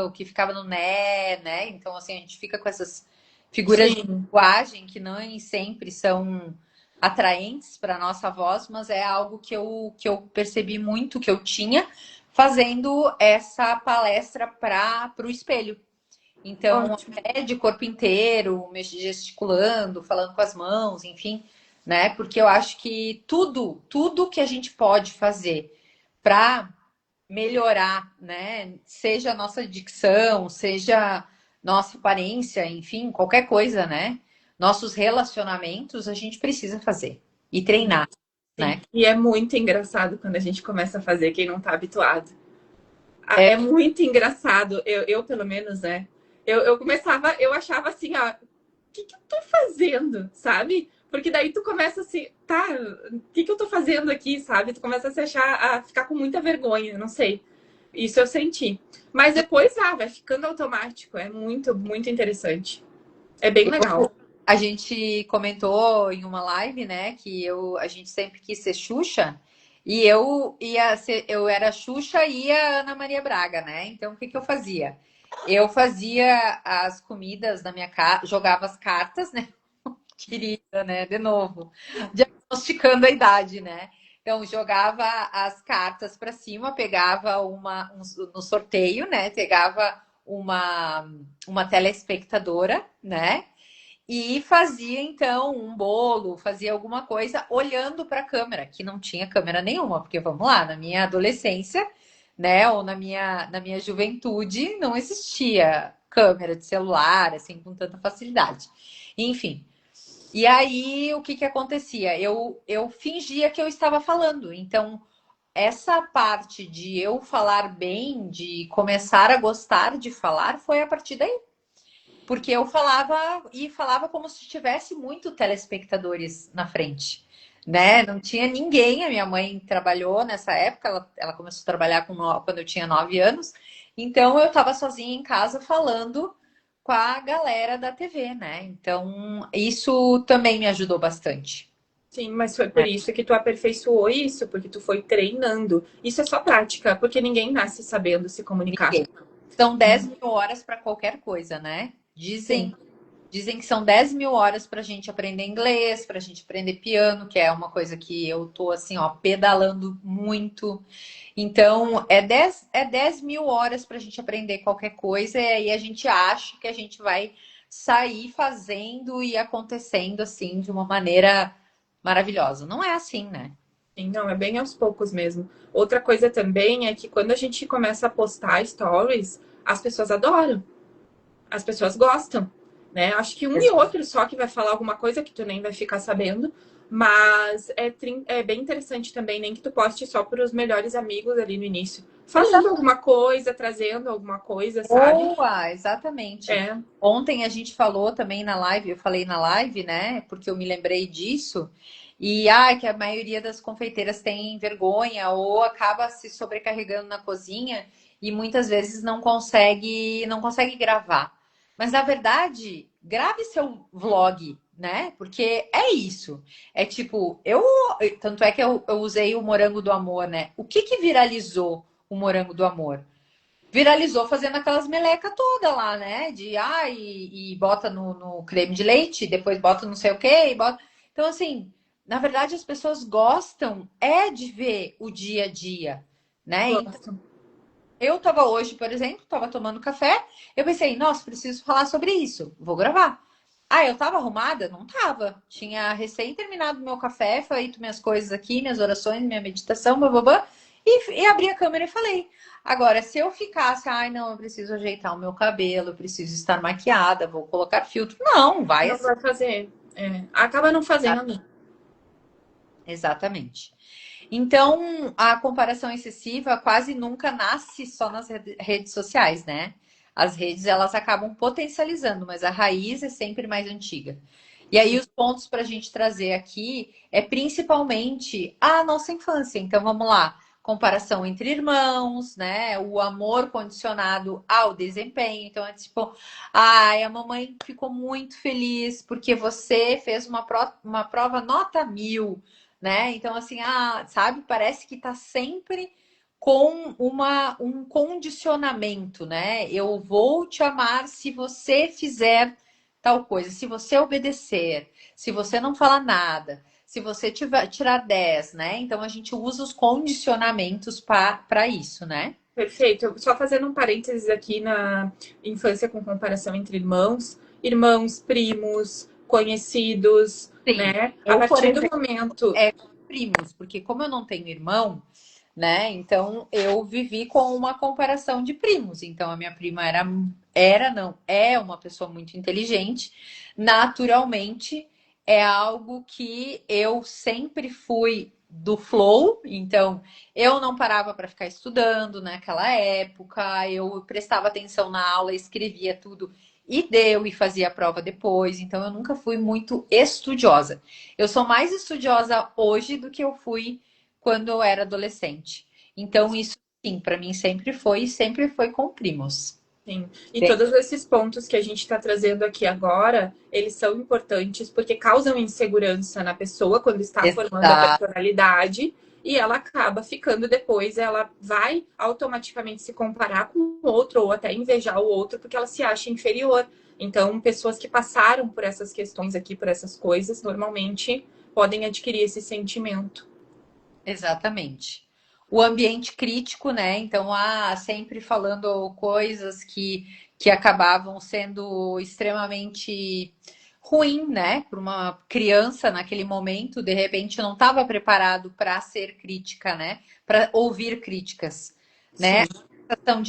o que ficava no né? Então, assim, a gente fica com essas figuras de Sim, linguagem que não sempre são atraentes para nossa voz, mas é algo que eu percebi muito que eu tinha fazendo essa palestra para o espelho. Então, ótimo. até de corpo inteiro, gesticulando, falando com as mãos, enfim, né? Porque eu acho que tudo que a gente pode fazer para melhorar, né? Seja a nossa dicção, seja nossa aparência, enfim, qualquer coisa, né? Nossos relacionamentos, a gente precisa fazer e treinar, Sim. né? E é muito engraçado quando a gente começa a fazer quem não tá habituado. É, É muito engraçado. Eu pelo menos, né? Eu começava, eu achava assim, ó, o que eu tô fazendo, sabe? Porque daí tu começa assim, tá, o que eu tô fazendo aqui, sabe? Tu começa a se achar, a ficar com muita vergonha, não sei. Isso eu senti. Mas depois, vai ficando automático. É muito, muito interessante. É bem legal. a gente comentou em uma live, né, que a gente sempre quis ser Xuxa, e eu era Xuxa e a Ana Maria Braga, né? Então o que que eu fazia? Eu fazia as comidas na minha casa, jogava as cartas, né? Querida, né? De novo, diagnosticando a idade, né? Então jogava as cartas para cima, pegava no sorteio, né? Pegava uma telespectadora, né? E fazia então um bolo, fazia alguma coisa olhando para a câmera, que não tinha câmera nenhuma, porque vamos lá, na minha adolescência, né, ou na minha juventude, não existia câmera de celular assim com tanta facilidade. Enfim. E aí o que que acontecia? Eu fingia que eu estava falando. Então, essa parte de eu falar bem, de começar a gostar de falar, foi a partir daí. Porque eu falava como se tivesse muito telespectadores na frente, né? Não tinha ninguém. A minha mãe trabalhou nessa época, ela começou a trabalhar quando eu tinha 9 anos. Então eu estava sozinha em casa falando com a galera da TV, né? Então isso também me ajudou bastante. Sim, mas foi por Né? isso que tu aperfeiçoou isso, porque tu foi treinando. Isso é só prática, porque ninguém nasce sabendo se comunicar. Ninguém. São 10 mil horas para qualquer coisa, né? Sim. Dizem Dizem que são 10 mil horas para a gente aprender inglês, para a gente aprender piano, que é uma coisa que eu tô assim, ó, pedalando muito. Então, é dez mil horas para a gente aprender qualquer coisa, e aí a gente acha que a gente vai sair fazendo e acontecendo assim de uma maneira maravilhosa. Não é assim, né? Sim, não, é bem aos poucos mesmo. Outra coisa também é que quando a gente começa a postar stories, as pessoas adoram, as pessoas gostam, né? Acho que um e outro só que vai falar alguma coisa que tu nem vai ficar sabendo, mas é bem interessante também, nem que tu poste só para os melhores amigos ali no início, falando Exato. alguma coisa, trazendo alguma coisa, sabe? Boa, exatamente. É, Ontem a gente falou também na live, eu falei na live, né? Porque eu me lembrei disso. E que a maioria das confeiteiras tem vergonha ou acaba se sobrecarregando na cozinha e muitas vezes não consegue gravar. Mas na verdade, grave seu vlog, né? Porque é isso. É tipo, tanto é que eu usei o morango do amor, né? O que que viralizou o morango do amor? Viralizou fazendo aquelas meleca toda lá, né? E bota no creme de leite, depois bota não sei o quê, e bota. Então, assim, na verdade, as pessoas gostam de ver o dia a dia, né? Então, gosto. eu tava hoje, por exemplo, tava tomando café, eu pensei, nossa, preciso falar sobre isso, vou gravar. Eu tava arrumada? Não tava. Tinha recém terminado meu café, feito minhas coisas aqui, minhas orações, minha meditação, blá, e abri a câmera e falei. Agora, se eu ficasse, não, eu preciso ajeitar o meu cabelo, eu preciso estar maquiada, vou colocar filtro. Não, vai Não assim. vai fazer. É, acaba não fazendo. Exatamente. Então, a comparação excessiva quase nunca nasce só nas redes sociais, né? As redes, elas acabam potencializando, mas a raiz é sempre mais antiga. E aí, os pontos para a gente trazer aqui é principalmente a nossa infância. Então, vamos lá. Comparação entre irmãos, né? O amor condicionado ao desempenho. Então, é tipo, a mamãe ficou muito feliz porque você fez uma prova nota 1000, né? Então, assim, sabe, parece que tá sempre com um condicionamento, né? Eu vou te amar se você fizer tal coisa, se você obedecer, se você não falar nada, se você tirar 10, né? Então a gente usa os condicionamentos para isso, né? Perfeito. Só fazendo um parênteses aqui na infância com comparação entre irmãos, irmãos, primos, conhecidos, Sim. né? A Eu, por partir do exemplo, momento. primos, porque como eu não tenho irmão, né? Então eu vivi com uma comparação de primos. Então a minha prima não, é uma pessoa muito inteligente. Naturalmente, é algo que eu sempre fui do flow, então eu não parava para ficar estudando naquela época, eu prestava atenção na aula, escrevia tudo e deu e fazia a prova depois, então eu nunca fui muito estudiosa. Eu sou mais estudiosa hoje do que eu fui quando eu era adolescente. Então, isso sim, para mim sempre foi com primos. Sim. E todos esses pontos que a gente está trazendo aqui agora, eles são importantes porque causam insegurança na pessoa quando está formando a Exato. personalidade e ela acaba ficando depois, ela vai automaticamente se comparar com o outro ou até invejar o outro porque ela se acha inferior. Então, pessoas que passaram por essas questões aqui, por essas coisas, normalmente podem adquirir esse sentimento. Exatamente. O ambiente crítico, né? Então, sempre falando coisas que acabavam sendo extremamente ruim, né? Para uma criança naquele momento, de repente não estava preparado para ser crítica, né? Para ouvir críticas, né? Sim, A sensação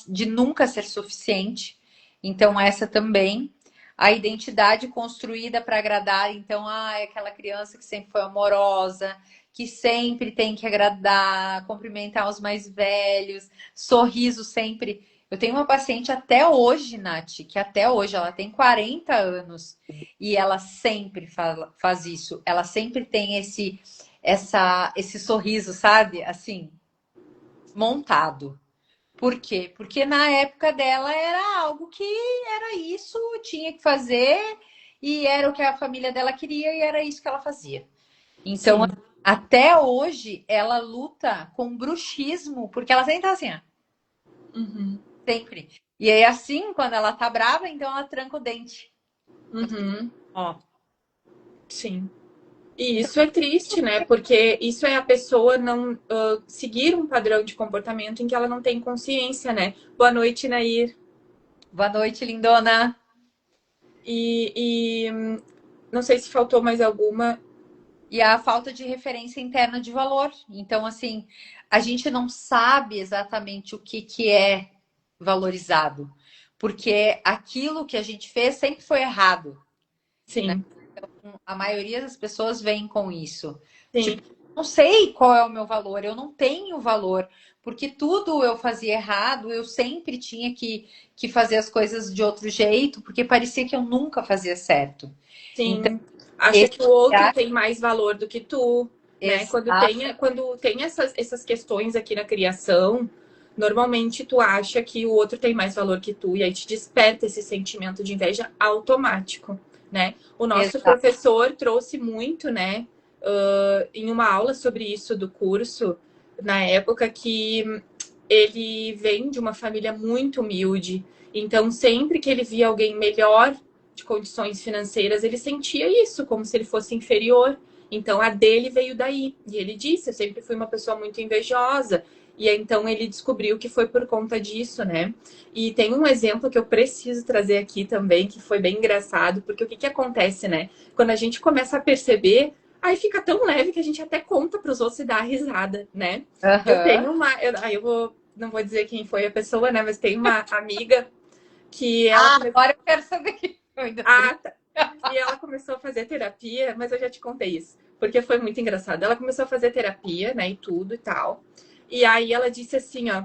de nunca ser suficiente. Então, essa também. A identidade construída para agradar, então, é aquela criança que sempre foi amorosa, que sempre tem que agradar, cumprimentar os mais velhos, sorriso sempre. Eu tenho uma paciente até hoje, Nath, que até hoje ela tem 40 anos e ela sempre faz isso. Ela sempre tem esse sorriso, sabe? Assim, montado. Por quê? Porque na época dela era algo que era isso, tinha que fazer e era o que a família dela queria e era isso que ela fazia. Então, sim. até hoje, ela luta com bruxismo, porque ela sempre tá assim, ó, Uhum. sempre. E aí, assim, quando ela tá brava, então ela tranca o dente. Uhum. Ó, Sim. E isso é triste, né? Porque isso é a pessoa não seguir um padrão de comportamento em que ela não tem consciência, né? Boa noite, Nair. boa noite, lindona. E não sei se faltou mais alguma. E a falta de referência interna de valor. Então, assim, a gente não sabe exatamente o que, que é valorizado, porque aquilo que a gente fez sempre foi errado. Sim, A maioria das pessoas vem com isso. sim, Tipo, não sei qual é o meu valor, eu não tenho valor, porque tudo eu fazia errado, eu sempre tinha que fazer as coisas de outro jeito, porque parecia que eu nunca fazia certo. Então, sim. Acha esse que o outro olhar, tem mais valor do que tu, né? exato, Quando tem essas questões aqui na criação, normalmente tu acha que o outro tem mais valor que tu, e aí te desperta esse sentimento de inveja automático, né? O nosso exato. professor trouxe muito, né, em uma aula sobre isso do curso, na época que ele vem de uma família muito humilde, então sempre que ele via alguém melhor de condições financeiras, ele sentia isso, como se ele fosse inferior. Então a dele veio daí. E ele disse: eu sempre fui uma pessoa muito invejosa. E então ele descobriu que foi por conta disso, né? E tem um exemplo que eu preciso trazer aqui também, que foi bem engraçado, porque o que acontece, né? Quando a gente começa a perceber, aí fica tão leve que a gente até conta para os outros e dá risada, né? Eu Aham. tenho uma. Aí eu vou. Não vou dizer quem foi a pessoa, né? Mas tem uma amiga que ela Ah, começou. agora eu quero saber. Eu ainda tô Ah, brincando. tá. E ela começou a fazer terapia, mas eu já te contei isso, porque foi muito engraçado. Ela começou a fazer terapia, né, e tudo e tal. E aí ela disse assim, ó,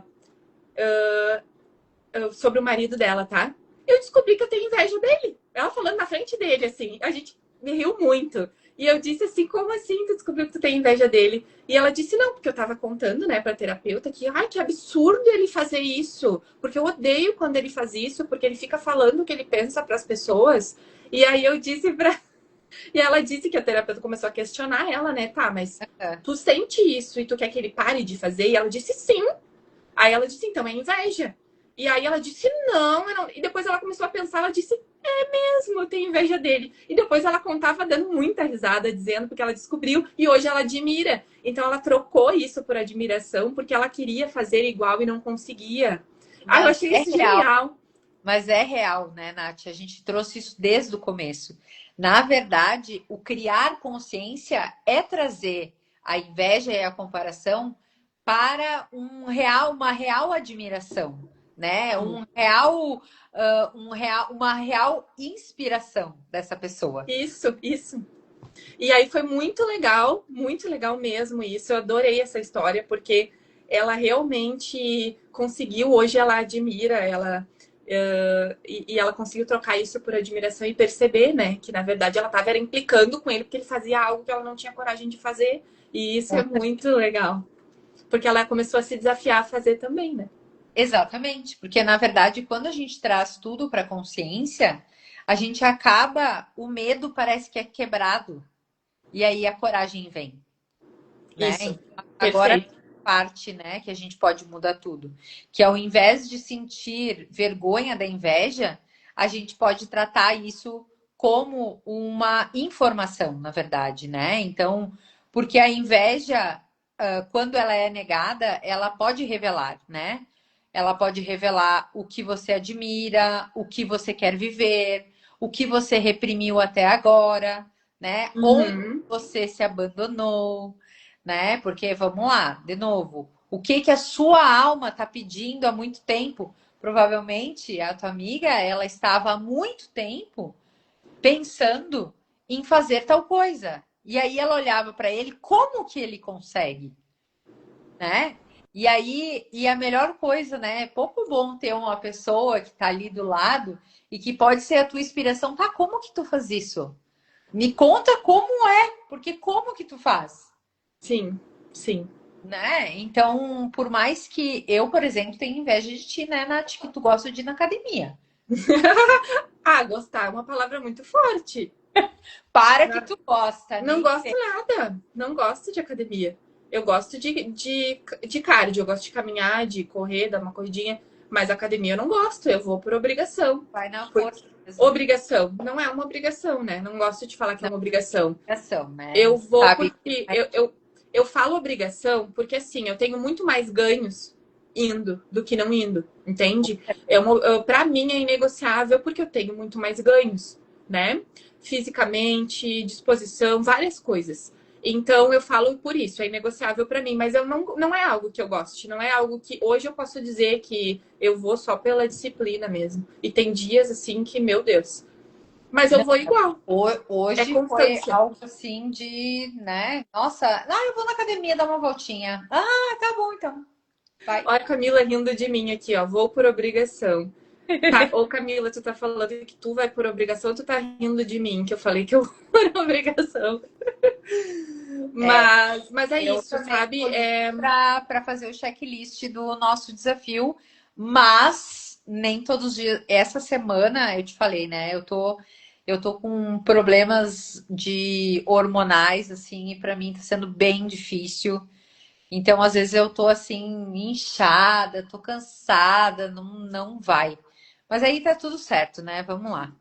sobre o marido dela, tá? Eu descobri que eu tenho inveja dele. Ela falando na frente dele, assim. A gente me riu muito. E eu disse assim, como assim tu descobriu que tu tem inveja dele? E ela disse, não, porque eu tava contando, né, pra terapeuta que, ai, que absurdo ele fazer isso. Porque eu odeio quando ele faz isso, porque ele fica falando o que ele pensa pras pessoas. E aí eu disse pra. E ela disse que a terapeuta começou a questionar ela, né, tá, mas tu sente isso e tu quer que ele pare de fazer? E ela disse sim. Aí ela disse, então é inveja. E aí ela disse, não, eu não. E depois ela começou a pensar, ela disse, é mesmo, eu tenho inveja dele. E depois ela contava dando muita risada, dizendo, porque ela descobriu, e hoje ela admira. Então ela trocou isso por admiração, porque ela queria fazer igual e não conseguia. Ah, eu Mas achei é isso real. genial. Mas é real, né, Nath? A gente trouxe isso desde o começo. Na verdade, o criar consciência é trazer a inveja e a comparação para uma real admiração, né? Uma real inspiração dessa pessoa. Isso, isso. E aí foi muito legal mesmo isso. Eu adorei essa história, porque ela realmente conseguiu, hoje ela admira, e ela conseguiu trocar isso por admiração e perceber, né, que na verdade ela estava implicando com ele porque ele fazia algo que ela não tinha coragem de fazer. E isso é muito legal, porque ela começou a se desafiar a fazer também, né? Exatamente, porque na verdade, quando a gente traz tudo para a consciência, a gente acaba, o medo parece que é quebrado, e aí a coragem vem. Né? Isso, Então, agora perfeito. parte, né, que a gente pode mudar tudo, que ao invés de sentir vergonha da inveja, a gente pode tratar isso como uma informação, na verdade, né? Então, porque a inveja, quando ela é negada, ela pode revelar, né? Ela pode revelar o que você admira, o que você quer viver, o que você reprimiu até agora, né? Onde Uhum. você se abandonou, né? Porque vamos lá, de novo, o que que a sua alma está pedindo há muito tempo? Provavelmente a tua amiga, ela estava há muito tempo pensando em fazer tal coisa. E aí ela olhava para ele, como que ele consegue, né? E aí, e a melhor coisa, né? É pouco bom ter uma pessoa que está ali do lado e que pode ser a tua inspiração. Tá, como que tu faz isso? Me conta como é, porque como que tu faz? Sim, sim. Né? Então, por mais que eu, por exemplo, tenha inveja de ti, né, Nath, que tu gosta de ir na academia. Ah, gostar é uma palavra muito forte. Para que tu gosta, Não nem gosto sei. nada. Não gosto de academia. Eu gosto de cardio, eu gosto de caminhar, de correr, dar uma corridinha. Mas academia eu não gosto, eu vou por obrigação. Vai na Por força mesmo. obrigação. Não é uma obrigação, né? Não gosto de falar que é Não uma obrigação. é obrigação, né? Eu vou Sabe? porque eu falo obrigação porque assim, eu tenho muito mais ganhos indo do que não indo, entende? Para mim é inegociável porque eu tenho muito mais ganhos, né? Fisicamente, disposição, várias coisas. Então eu falo por isso, é inegociável para mim, mas eu não é algo que eu goste, não é algo que hoje eu posso dizer que eu vou só pela disciplina mesmo. E tem dias assim que, meu Deus, mas eu Não, vou igual. É hoje foi constância. algo assim de, né? Nossa, eu vou na academia dar uma voltinha. Ah, tá bom então. Vai. Olha a Camila rindo de mim aqui, ó. Vou por obrigação. Tá, ô Camila, tu tá falando que tu vai por obrigação, tu tá rindo de mim, que eu falei que eu vou por obrigação. É, Mas é eu isso, também sabe? tô livre para fazer o checklist do nosso desafio, mas nem todos os dias. Essa semana, eu te falei, né? Eu tô com problemas de hormonais, assim, e para mim tá sendo bem difícil. Então, às vezes eu tô assim, inchada, tô cansada, não vai. Mas aí tá tudo certo, né? Vamos lá.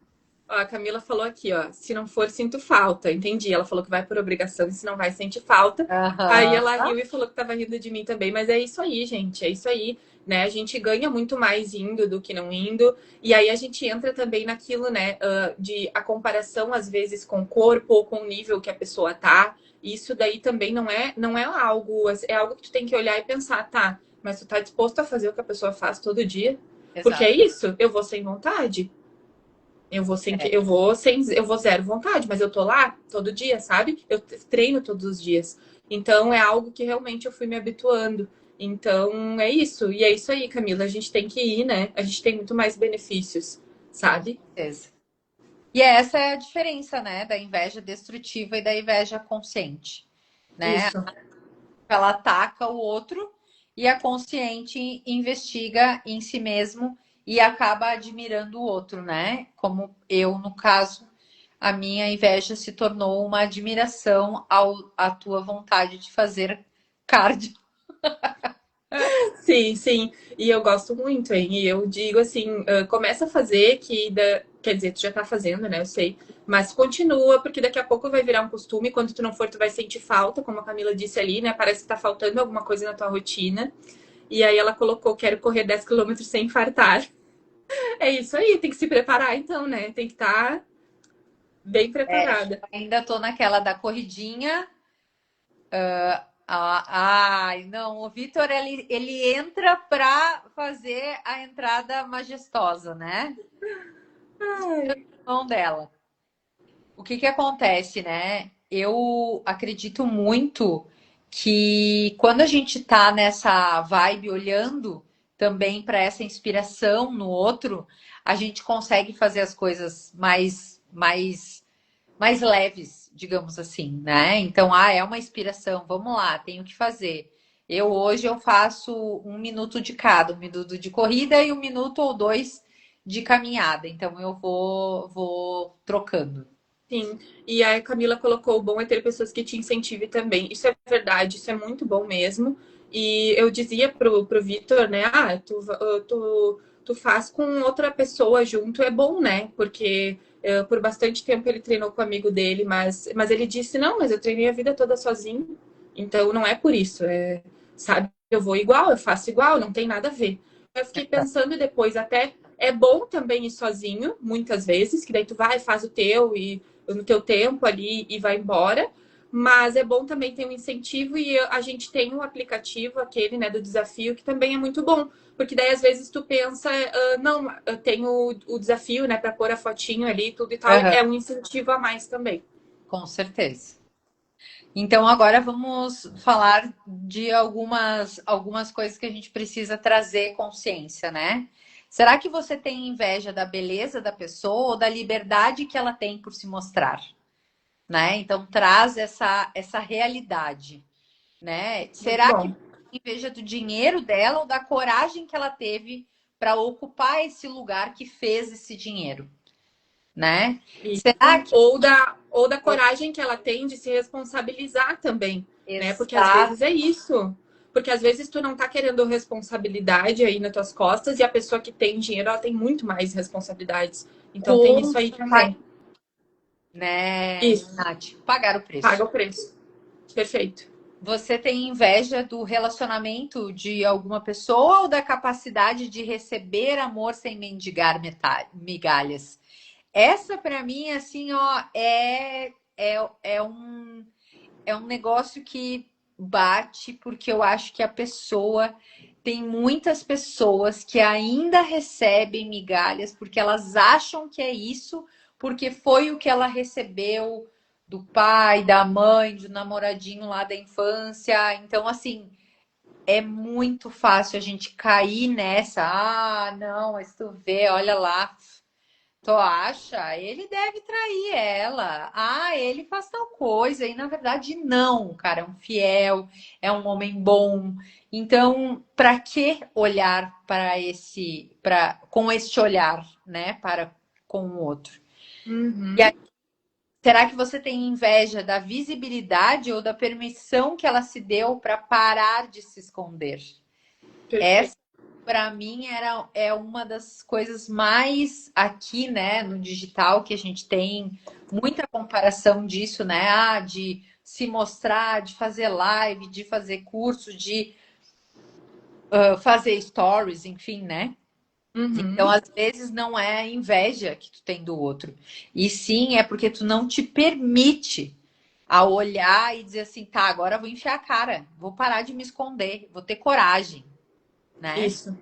Ó, a Camila falou aqui, ó. Se não for, sinto falta. Entendi. Ela falou que vai por obrigação e se não vai, sente falta. Aí ela Aham. riu e falou que tava rindo de mim também. Mas é isso aí, gente. É isso aí, né? A gente ganha muito mais indo do que não indo. E aí a gente entra também naquilo, né? De a comparação, às vezes, com o corpo ou com o nível que a pessoa tá. Isso daí também não é algo. É algo que tu tem que olhar e pensar, tá? Mas tu tá disposto a fazer o que a pessoa faz todo dia? Porque é Exato. isso. Eu vou sem vontade. Eu vou zero vontade, mas eu tô lá todo dia, sabe? Eu treino todos os dias. Então é algo que realmente eu fui me habituando. Então é isso. E é isso aí, Camila. A gente tem que ir, né? A gente tem muito mais benefícios, Com sabe? certeza. E essa é a diferença, né, da inveja destrutiva e da inveja consciente, né? Isso. Ela ataca o outro e a consciente investiga em si mesmo e acaba admirando o outro, né? Como eu, no caso, a minha inveja se tornou uma admiração à tua vontade de fazer cardio. Sim, sim. E eu gosto muito, hein? E eu digo assim, começa a fazer quer dizer, tu já tá fazendo, né? Eu sei. Mas continua, porque daqui a pouco vai virar um costume. Quando tu não for, tu vai sentir falta, como a Camila disse ali, né? Parece que tá faltando alguma coisa na tua rotina. E aí ela colocou, quero correr 10 quilômetros sem infartar. É isso aí, tem que se preparar então, né? Tem que estar bem preparada. Ainda tô naquela da corridinha. Ai, não, o Vitor ele entra para fazer a entrada majestosa, né? Ai, Mão dela. O que que acontece, né? Eu acredito muito que quando a gente tá nessa vibe olhando também para essa inspiração no outro, a gente consegue fazer as coisas mais leves, digamos assim, né? Então, é uma inspiração, vamos lá, tenho que fazer. Hoje eu faço 1 minuto de cada, 1 minuto de corrida e 1 minuto ou dois de caminhada. Então eu vou trocando. sim. E aí a Camila colocou, o bom é ter pessoas que te incentivem também. Isso é verdade, isso é muito bom mesmo. E eu dizia pro Vitor, né? Tu faz com outra pessoa junto, é bom, né? Porque por bastante tempo ele treinou com o amigo dele, mas ele disse, não, mas eu treinei a vida toda sozinho. Então não é por isso, sabe? Eu vou igual, eu faço igual, não tem nada a ver. Eu fiquei pensando depois, até é bom também ir sozinho, muitas vezes, que daí tu vai, faz o teu e no teu tempo ali e vai embora. Mas é bom também ter um incentivo e a gente tem um aplicativo, aquele, né, do desafio, que também é muito bom. Porque daí, às vezes, tu pensa, não, eu tenho o desafio, né, para pôr a fotinho ali, tudo e tal, Aham, é um incentivo a mais também. com certeza. Então agora vamos falar de algumas coisas que a gente precisa trazer consciência, né? Será que você tem inveja da beleza da pessoa ou da liberdade que ela tem por se mostrar, né? Então traz essa realidade, né? Muito Será que bom. você tem inveja do dinheiro dela ou da coragem que ela teve para ocupar esse lugar que fez esse dinheiro, né? Será Isso. que Ou da coragem que ela tem de se responsabilizar também, né? Porque às vezes exato, é isso. Porque às vezes tu não tá querendo responsabilidade aí nas tuas costas e a pessoa que tem dinheiro, ela tem muito mais responsabilidades. Então tem Com isso aí também. né, Isso, Nath? Pagar o paga preço. o preço. Perfeito. Você tem inveja do relacionamento de alguma pessoa ou da capacidade de receber amor sem mendigar migalhas? Essa, para mim, assim, ó, é um negócio que bate, porque eu acho que a pessoa. Tem muitas pessoas que ainda recebem migalhas porque elas acham que é isso, porque foi o que ela recebeu do pai, da mãe, do namoradinho lá da infância. Então, assim, é muito fácil a gente cair nessa. Ah, não, mas tu vê, olha lá. Tu acha? Ele deve trair ela. Ah, ele faz tal coisa. E na verdade, não, o cara é um fiel, é um homem bom. Então, para que olhar para com este olhar, né, para com o outro? E Uhum. aí, será que você tem inveja da visibilidade ou da permissão que ela se deu para parar de se esconder? Perfeito. Para mim é uma das coisas mais aqui, né, no digital que a gente tem muita comparação disso, né? Ah, de se mostrar, de fazer live, de fazer curso, de fazer stories, enfim, né? Então, Uhum. às vezes não é a inveja que tu tem do outro, e sim é porque tu não te permite a olhar e dizer assim, tá, agora eu vou enfiar a cara, vou parar de me esconder, vou ter coragem, né? Isso.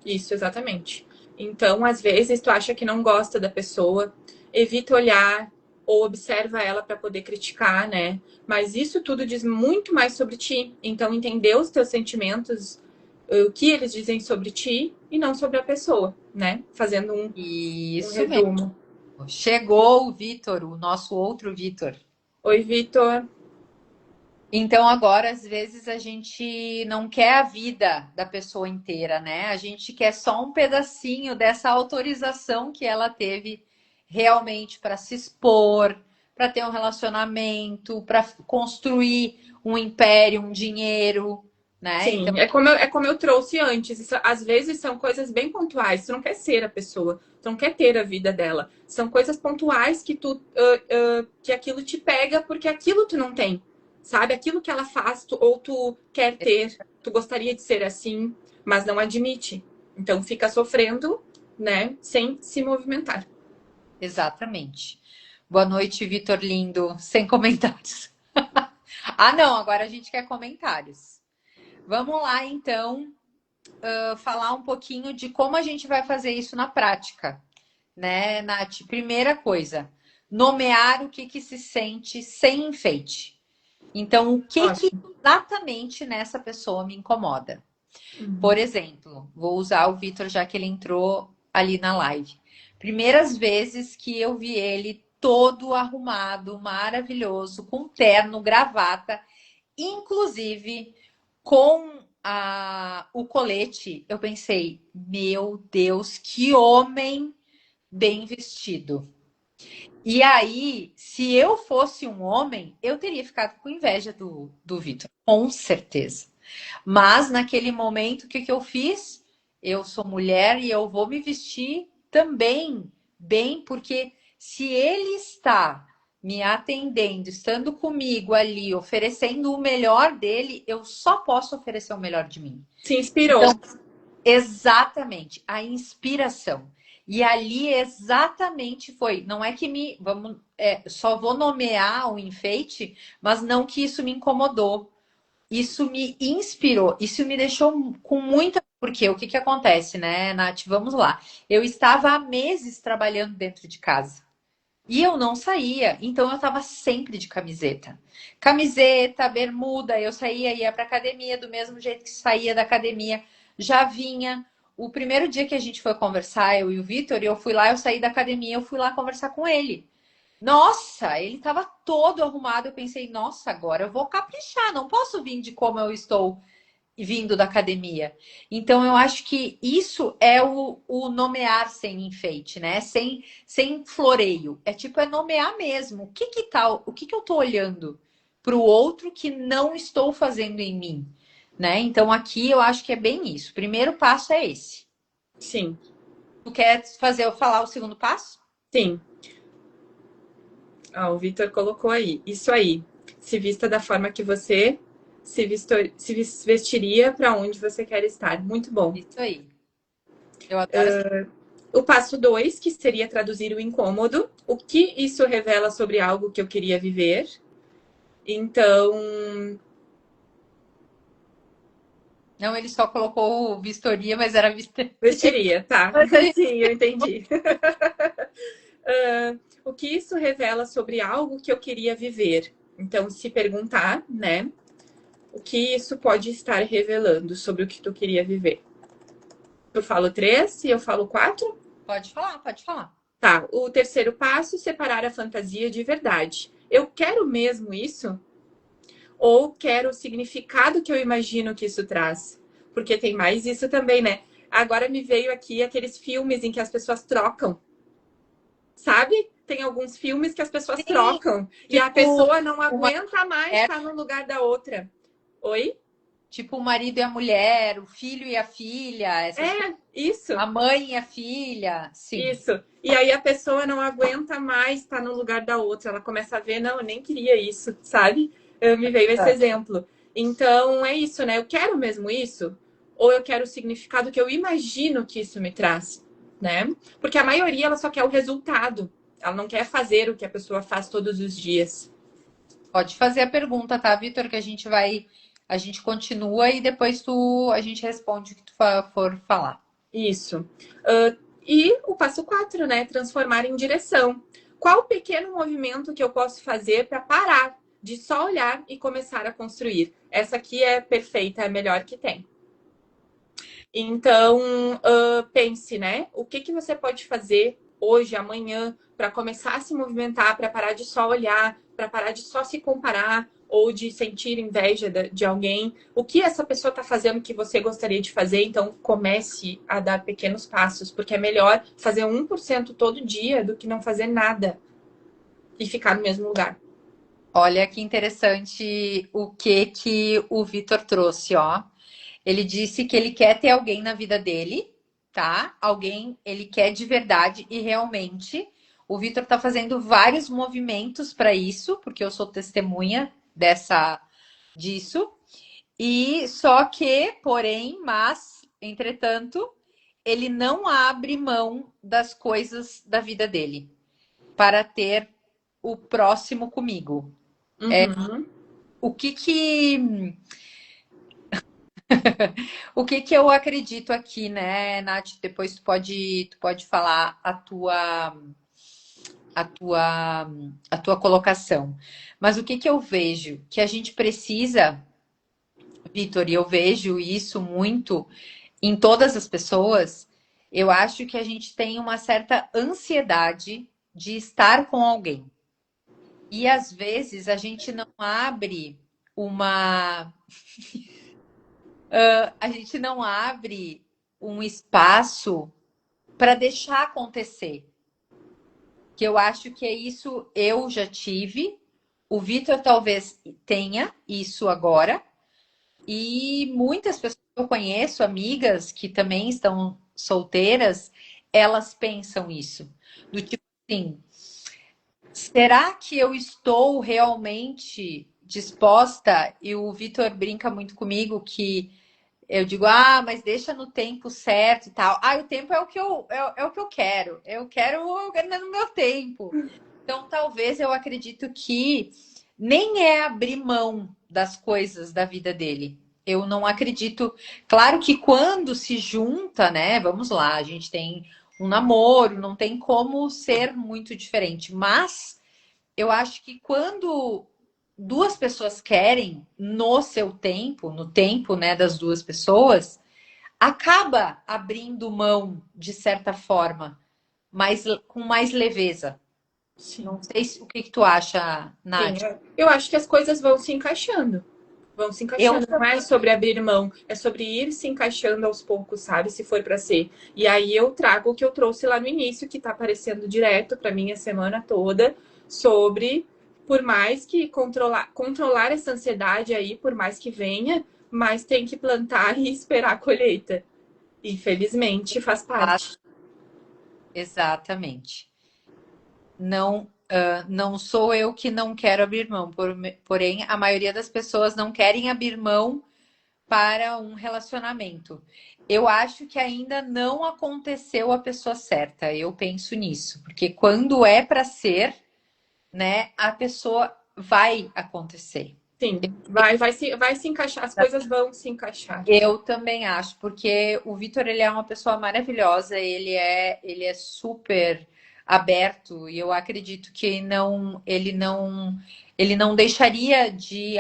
Isso, exatamente. Então, às vezes, tu acha que não gosta da pessoa, evita olhar ou observa ela para poder criticar, né? Mas isso tudo diz muito mais sobre ti. Então, entender os teus sentimentos, o que eles dizem sobre ti e não sobre a pessoa, né? Fazendo um Isso mesmo. resumo. Chegou o Vitor, o nosso outro Vitor. Oi, Vitor. Então, agora, às vezes, a gente não quer a vida da pessoa inteira, né? A gente quer só um pedacinho dessa autorização que ela teve realmente para se expor, para ter um relacionamento, para construir um império, um dinheiro, né? Então, Sim, é como eu trouxe antes. Isso, às vezes são coisas bem pontuais. Tu não quer ser a pessoa, tu não quer ter a vida dela. São coisas pontuais que que aquilo te pega porque aquilo tu não tem, sabe? Aquilo que ela faz, ou tu quer ter, tu gostaria de ser assim, mas não admite. Então fica sofrendo, né? Sem se movimentar. exatamente. Boa noite, Vitor lindo. Sem comentários. Ah, não, agora a gente quer comentários. Vamos lá, então, falar um pouquinho de como a gente vai fazer isso na prática, né, Nath? Primeira coisa, nomear o que se sente sem enfeite. Então, o que Ótimo. exatamente nessa pessoa me incomoda? Por Uhum. exemplo, vou usar o Vitor já que ele entrou ali na live. Primeiras vezes que eu vi ele todo arrumado, maravilhoso, com terno, gravata, inclusive com o colete, eu pensei, meu Deus, que homem bem vestido. E aí, se eu fosse um homem, eu teria ficado com inveja do Vitor, com certeza. Mas naquele momento, o que eu fiz? Eu sou mulher e eu vou me vestir também bem, porque se ele está me atendendo, estando comigo ali, oferecendo o melhor dele, eu só posso oferecer o melhor de mim. Se inspirou. Então, exatamente, a inspiração. E ali exatamente foi. Não é que só vou nomear o enfeite, mas não que isso me incomodou. Isso me inspirou, isso me deixou com muita. Porque o que que acontece, né, Nath? Vamos lá. Eu estava há meses trabalhando dentro de casa e eu não saía, então eu estava sempre de camiseta. Camiseta, bermuda, eu saía, ia para academia do mesmo jeito que saía da academia. Já vinha. O primeiro dia que a gente foi conversar, eu e o Vitor, eu fui lá, eu saí da academia, eu fui lá conversar com ele. Nossa, ele estava todo arrumado. Eu pensei, nossa, agora eu vou caprichar, não posso vir de como eu estou vindo da academia. Então, eu acho que isso é o nomear sem enfeite, né? Sem floreio. É tipo, é nomear mesmo. O que que eu tô olhando para o outro que não estou fazendo em mim? né? Então aqui eu acho que é bem isso. O primeiro passo é esse. Sim, Tu quer fazer eu falar o segundo passo? sim. O Vitor colocou aí. Isso aí. Se vista da forma que você se vestiria para onde você quer estar. Muito bom. Isso aí. Eu adoro essa. O passo 2, que seria traduzir o incômodo. O que isso revela sobre algo que eu queria viver? Então, Não, ele só colocou vistoria, mas era vistoria. vestiria, tá? Mas a gente Sim, eu entendi. O que isso revela sobre algo que eu queria viver? Então, se perguntar, né? O que isso pode estar revelando sobre o que tu queria viver? Eu falo 3 e eu falo 4? pode falar, pode falar. Tá. O terceiro passo, separar a fantasia de verdade. Eu quero mesmo isso? Ou quero o significado que eu imagino que isso traz? Porque tem mais isso também, né? Agora me veio aqui aqueles filmes em que as pessoas trocam, sabe? Tem alguns filmes que as pessoas Sim, trocam e a tipo, pessoa não uma aguenta mais mulher, estar no lugar da outra. Oi? tipo o marido e a mulher, o filho e a filha, essas coisas. É, isso. A mãe e a filha, sim. Isso. E aí a pessoa não aguenta mais estar no lugar da outra. Ela começa a ver, não, eu nem queria isso, sabe? Me veio esse exemplo. Então é isso, né? Eu quero mesmo isso? Ou eu quero o significado que eu imagino que isso me traz, né? Porque a maioria ela só quer o resultado. Ela não quer fazer o que a pessoa faz todos os dias. Pode fazer a pergunta, tá, Vitor? Que a gente continua e depois a gente responde o que tu for falar. Isso. E o passo 4, né? Transformar em direção. Qual pequeno movimento que eu posso fazer para parar de só olhar e começar a construir? Essa aqui é perfeita, é a melhor que tem. Então, pense, né? O que, que você pode fazer hoje, amanhã, para começar a se movimentar, para parar de só olhar, para parar de só se comparar ou de sentir inveja de alguém. O que essa pessoa está fazendo que você gostaria de fazer? Então, comece a dar pequenos passos, porque é melhor fazer 1% todo dia do que não fazer nada e ficar no mesmo lugar. Olha que interessante o que o Vitor trouxe, ó. Ele disse que ele quer ter alguém na vida dele, tá? Alguém ele quer de verdade e realmente. O Vitor tá fazendo vários movimentos para isso, porque eu sou testemunha disso. E só que, porém, entretanto, ele não abre mão das coisas da vida dele para ter o próximo comigo. Uhum. O que que o que que eu acredito aqui, né, Nath? Depois tu pode falar a tua a tua colocação. Mas o que que eu vejo? Que a gente precisa, Vitor, e eu vejo isso muito em todas as pessoas, eu acho que a gente tem uma certa ansiedade de estar com alguém. E às vezes a gente não abre uma a gente não abre um espaço para deixar acontecer. Que eu acho que é isso eu já tive, o Vitor talvez tenha isso agora, e muitas pessoas que eu conheço, amigas que também estão solteiras, elas pensam isso. Do tipo assim, será que eu estou realmente disposta? E o Vitor brinca muito comigo que eu digo, ah, mas deixa no tempo certo e tal. Ah, o tempo é o que é o que eu quero. Eu quero no meu tempo. Então, talvez eu acredito que nem é abrir mão das coisas da vida dele. Eu não acredito. Claro que quando se junta, né? Vamos lá, a gente tem um namoro, não tem como ser muito diferente. Mas eu acho que quando duas pessoas querem no seu tempo, no tempo, né, das duas pessoas, acaba abrindo mão de certa forma, mas com mais leveza. Sim. Não sei o que tu acha, Sim, Nath. eu acho que as coisas vão se encaixando. Vão se Eu encaixando. Não é sobre abrir mão, é sobre ir se encaixando aos poucos, sabe? Se for para ser. E aí eu trago o que eu trouxe lá no início, que tá aparecendo direto para mim a semana toda, sobre por mais que controlar essa ansiedade aí, por mais que venha, mas tem que plantar e esperar a colheita. Infelizmente, faz parte. Exatamente. Não, não sou eu que não quero abrir mão, porém, a maioria das pessoas não querem abrir mão para um relacionamento. Eu acho que ainda não aconteceu a pessoa certa. Eu penso nisso, porque quando é para ser, né, a pessoa vai acontecer. Sim, vai se encaixar, as coisas vão se encaixar. Eu também acho, porque o Vitor, ele é uma pessoa maravilhosa, ele é super aberto e eu acredito que ele não deixaria de,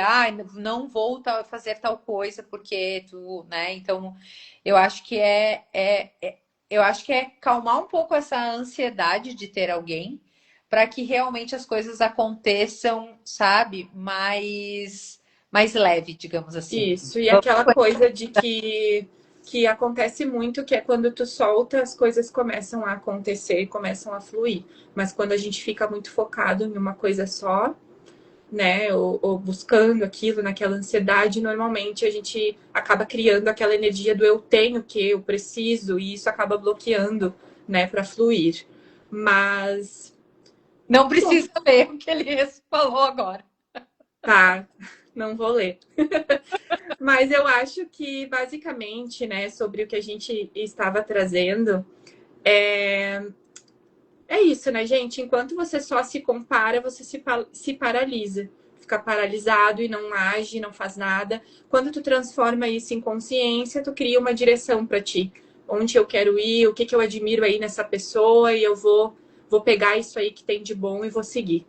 não vou fazer tal coisa porque tu, né? Então, eu acho que eu acho que é calmar um pouco essa ansiedade de ter alguém para que realmente as coisas aconteçam, sabe? Mais leve, digamos assim. Isso, e aquela coisa de que acontece muito, que é quando tu solta, as coisas começam a acontecer, começam a fluir. Mas quando a gente fica muito focado em uma coisa só, né, ou buscando aquilo, naquela ansiedade, normalmente a gente acaba criando aquela energia do eu tenho que, eu preciso, e isso acaba bloqueando, né, para fluir. Mas, Não bom, precisa ler o que ele falou agora. tá, não vou ler. Mas eu acho que, basicamente, né, sobre o que a gente estava trazendo, é, é isso, né, gente? Enquanto você só se compara, você se paralisa. Fica paralisado e não age, não faz nada. Quando tu transforma isso em consciência, tu cria uma direção para ti. Onde eu quero ir, o que, que eu admiro aí nessa pessoa, e eu vou pegar isso aí que tem de bom e vou seguir.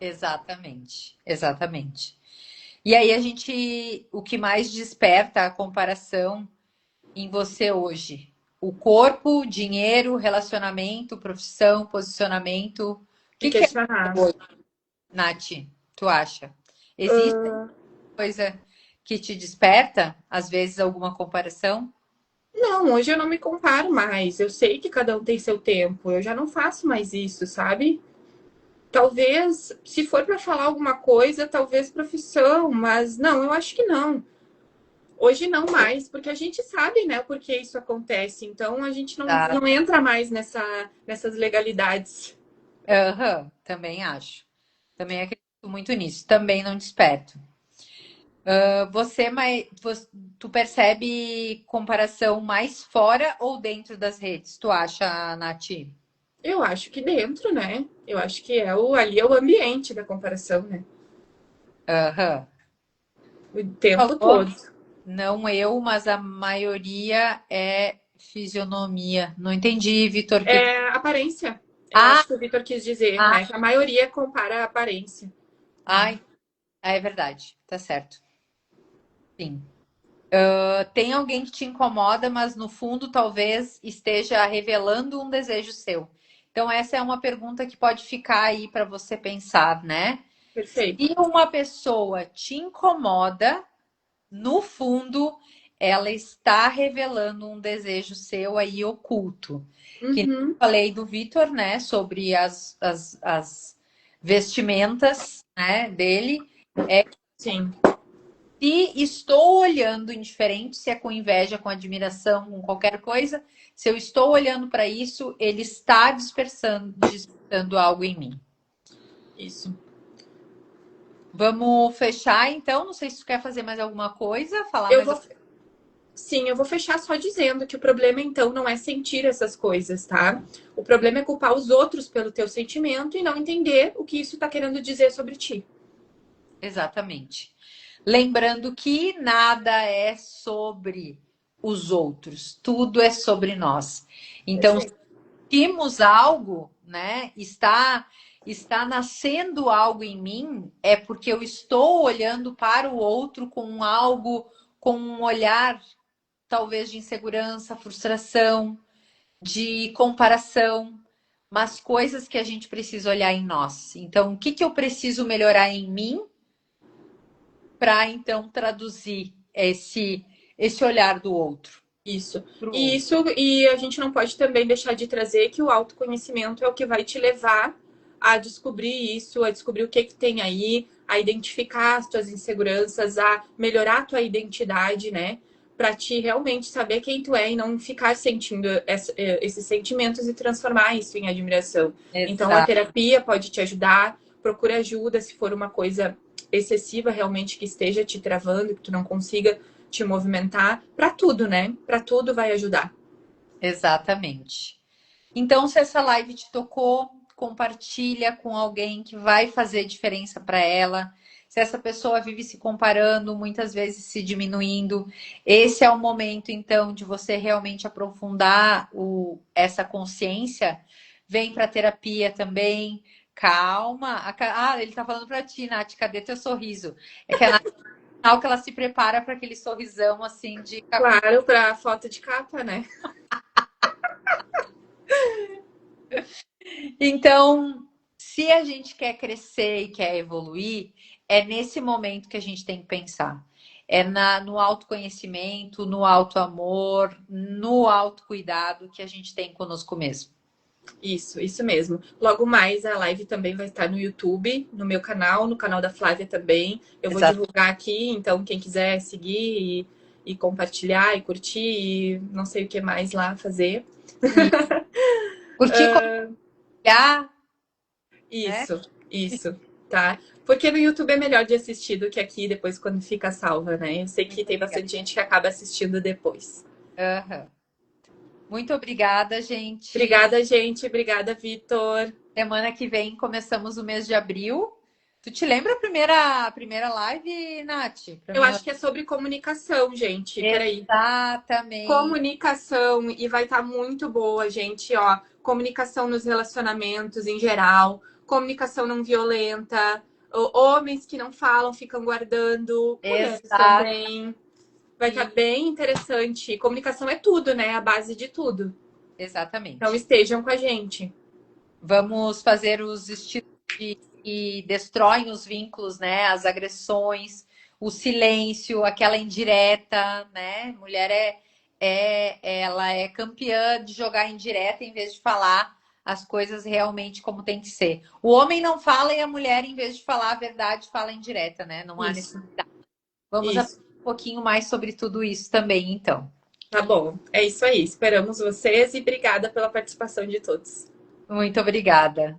Exatamente, exatamente. E aí o que mais desperta a comparação em você hoje? O corpo, dinheiro, relacionamento, profissão, posicionamento. O Me que é questionar. hoje, Nath? Tu acha? Existe coisa que te desperta, às vezes, alguma comparação? Não, hoje eu não me comparo mais. Eu sei que cada um tem seu tempo. Eu já não faço mais isso, sabe? Talvez, se for para falar alguma coisa, talvez profissão, mas não, eu acho que não. Hoje não mais, porque a gente sabe, né, por que isso acontece. Então a gente Tá. não entra mais nessas legalidades. Aham, também acho. Também acredito muito nisso. Também não desperto. Tu percebe comparação mais fora ou dentro das redes? Tu acha, Nath? Eu acho que dentro, né? Eu acho que ali é o ambiente da comparação, né? Aham. O tempo Falou? todo. Não eu, mas a maioria é fisionomia. Não entendi, Vitor. É aparência. Eu Ah, acho que o Vitor quis dizer, ah, né? Que a maioria compara a aparência. Né? ai, é verdade. Tá certo. Sim. Tem alguém que te incomoda, mas no fundo talvez esteja revelando um desejo seu. Então, essa é uma pergunta que pode ficar aí para você pensar, né? Perfeito. Se uma pessoa te incomoda, no fundo, ela está revelando um desejo seu aí oculto. Que nem eu Uhum. falei do Vitor, né? Sobre as vestimentas, né, dele. Sim. Se estou olhando indiferente, se é com inveja, com admiração, com qualquer coisa, se eu estou olhando para isso, ele está despertando algo em mim. Isso. Vamos fechar então. Não sei se tu quer fazer mais alguma coisa, falar Eu mais. vou Sim, eu vou fechar só dizendo que o problema, então, não é sentir essas coisas, tá? O problema é culpar os outros pelo teu sentimento e não entender o que isso está querendo dizer sobre ti. Exatamente. Lembrando que nada é sobre os outros, tudo é sobre nós. Então, se Perfeito. sentimos algo, né? Está nascendo algo em mim, é porque eu estou olhando para o outro com algo, com um olhar talvez de insegurança, frustração, de comparação, mas coisas que a gente precisa olhar em nós. Então, o que que eu preciso melhorar em mim para então traduzir esse olhar do outro Isso. para o E outro? isso, e a gente não pode também deixar de trazer que o autoconhecimento é o que vai te levar a descobrir isso, a descobrir o que tem aí, a identificar as tuas inseguranças, a melhorar a tua identidade, né? Para ti realmente saber quem tu é e não ficar sentindo esses sentimentos e transformar isso em admiração. Então, a Exato, terapia pode te ajudar, procura ajuda se for uma coisa excessiva realmente que esteja te travando, que tu não consiga te movimentar, para tudo, né? Para tudo vai ajudar. exatamente. Então, se essa live te tocou, compartilha com alguém que vai fazer diferença para ela. Se essa pessoa vive se comparando, muitas vezes se diminuindo, esse é o momento, então, de você realmente aprofundar essa consciência. Vem para terapia também. Calma. Ele tá falando para ti, Nath, cadê teu sorriso? É que a Nath, que ela se prepara para aquele sorrisão assim de capim. Claro, para foto de capa, né? Então, se a gente quer crescer e quer evoluir, é nesse momento que a gente tem que pensar. É no autoconhecimento, no autoamor, no autocuidado que a gente tem conosco mesmo. Isso mesmo. Logo mais a live também vai estar no YouTube, no meu canal, no canal da Flávia também. Eu vou Exato. divulgar aqui, então quem quiser seguir e compartilhar e curtir e não sei o que mais lá fazer. E curtir, compartilhar, né? Isso, tá? Porque no YouTube é melhor de assistir do que aqui depois quando fica salva, né? Eu sei que Muito tem obrigada. bastante gente que acaba assistindo depois. Aham. Muito obrigada, gente. Obrigada, gente. Obrigada, Vitor. Semana que vem começamos o mês de abril. Tu te lembra a primeira live, Nath? Para Eu mim, acho que é sobre comunicação, gente. Peraí. exatamente. Comunicação, e vai estar muito boa, gente, ó. Comunicação nos relacionamentos em geral, comunicação não violenta, homens que não falam ficam guardando, mulheres Exato. também. Vai estar bem interessante. Comunicação é tudo, né? A base de tudo. Então Exatamente. estejam com a gente. Vamos fazer os estilos que destroem os vínculos, né? As agressões, o silêncio, aquela indireta, né? Mulher ela é campeã de jogar indireta em vez de falar as coisas realmente como tem que ser. O homem não fala e a mulher, em vez de falar a verdade, fala indireta, né? Não há Isso, necessidade. Vamos aprender isso. um pouquinho mais sobre tudo isso também, então. Tá bom. É isso aí. Esperamos vocês e obrigada pela participação de todos. Muito obrigada.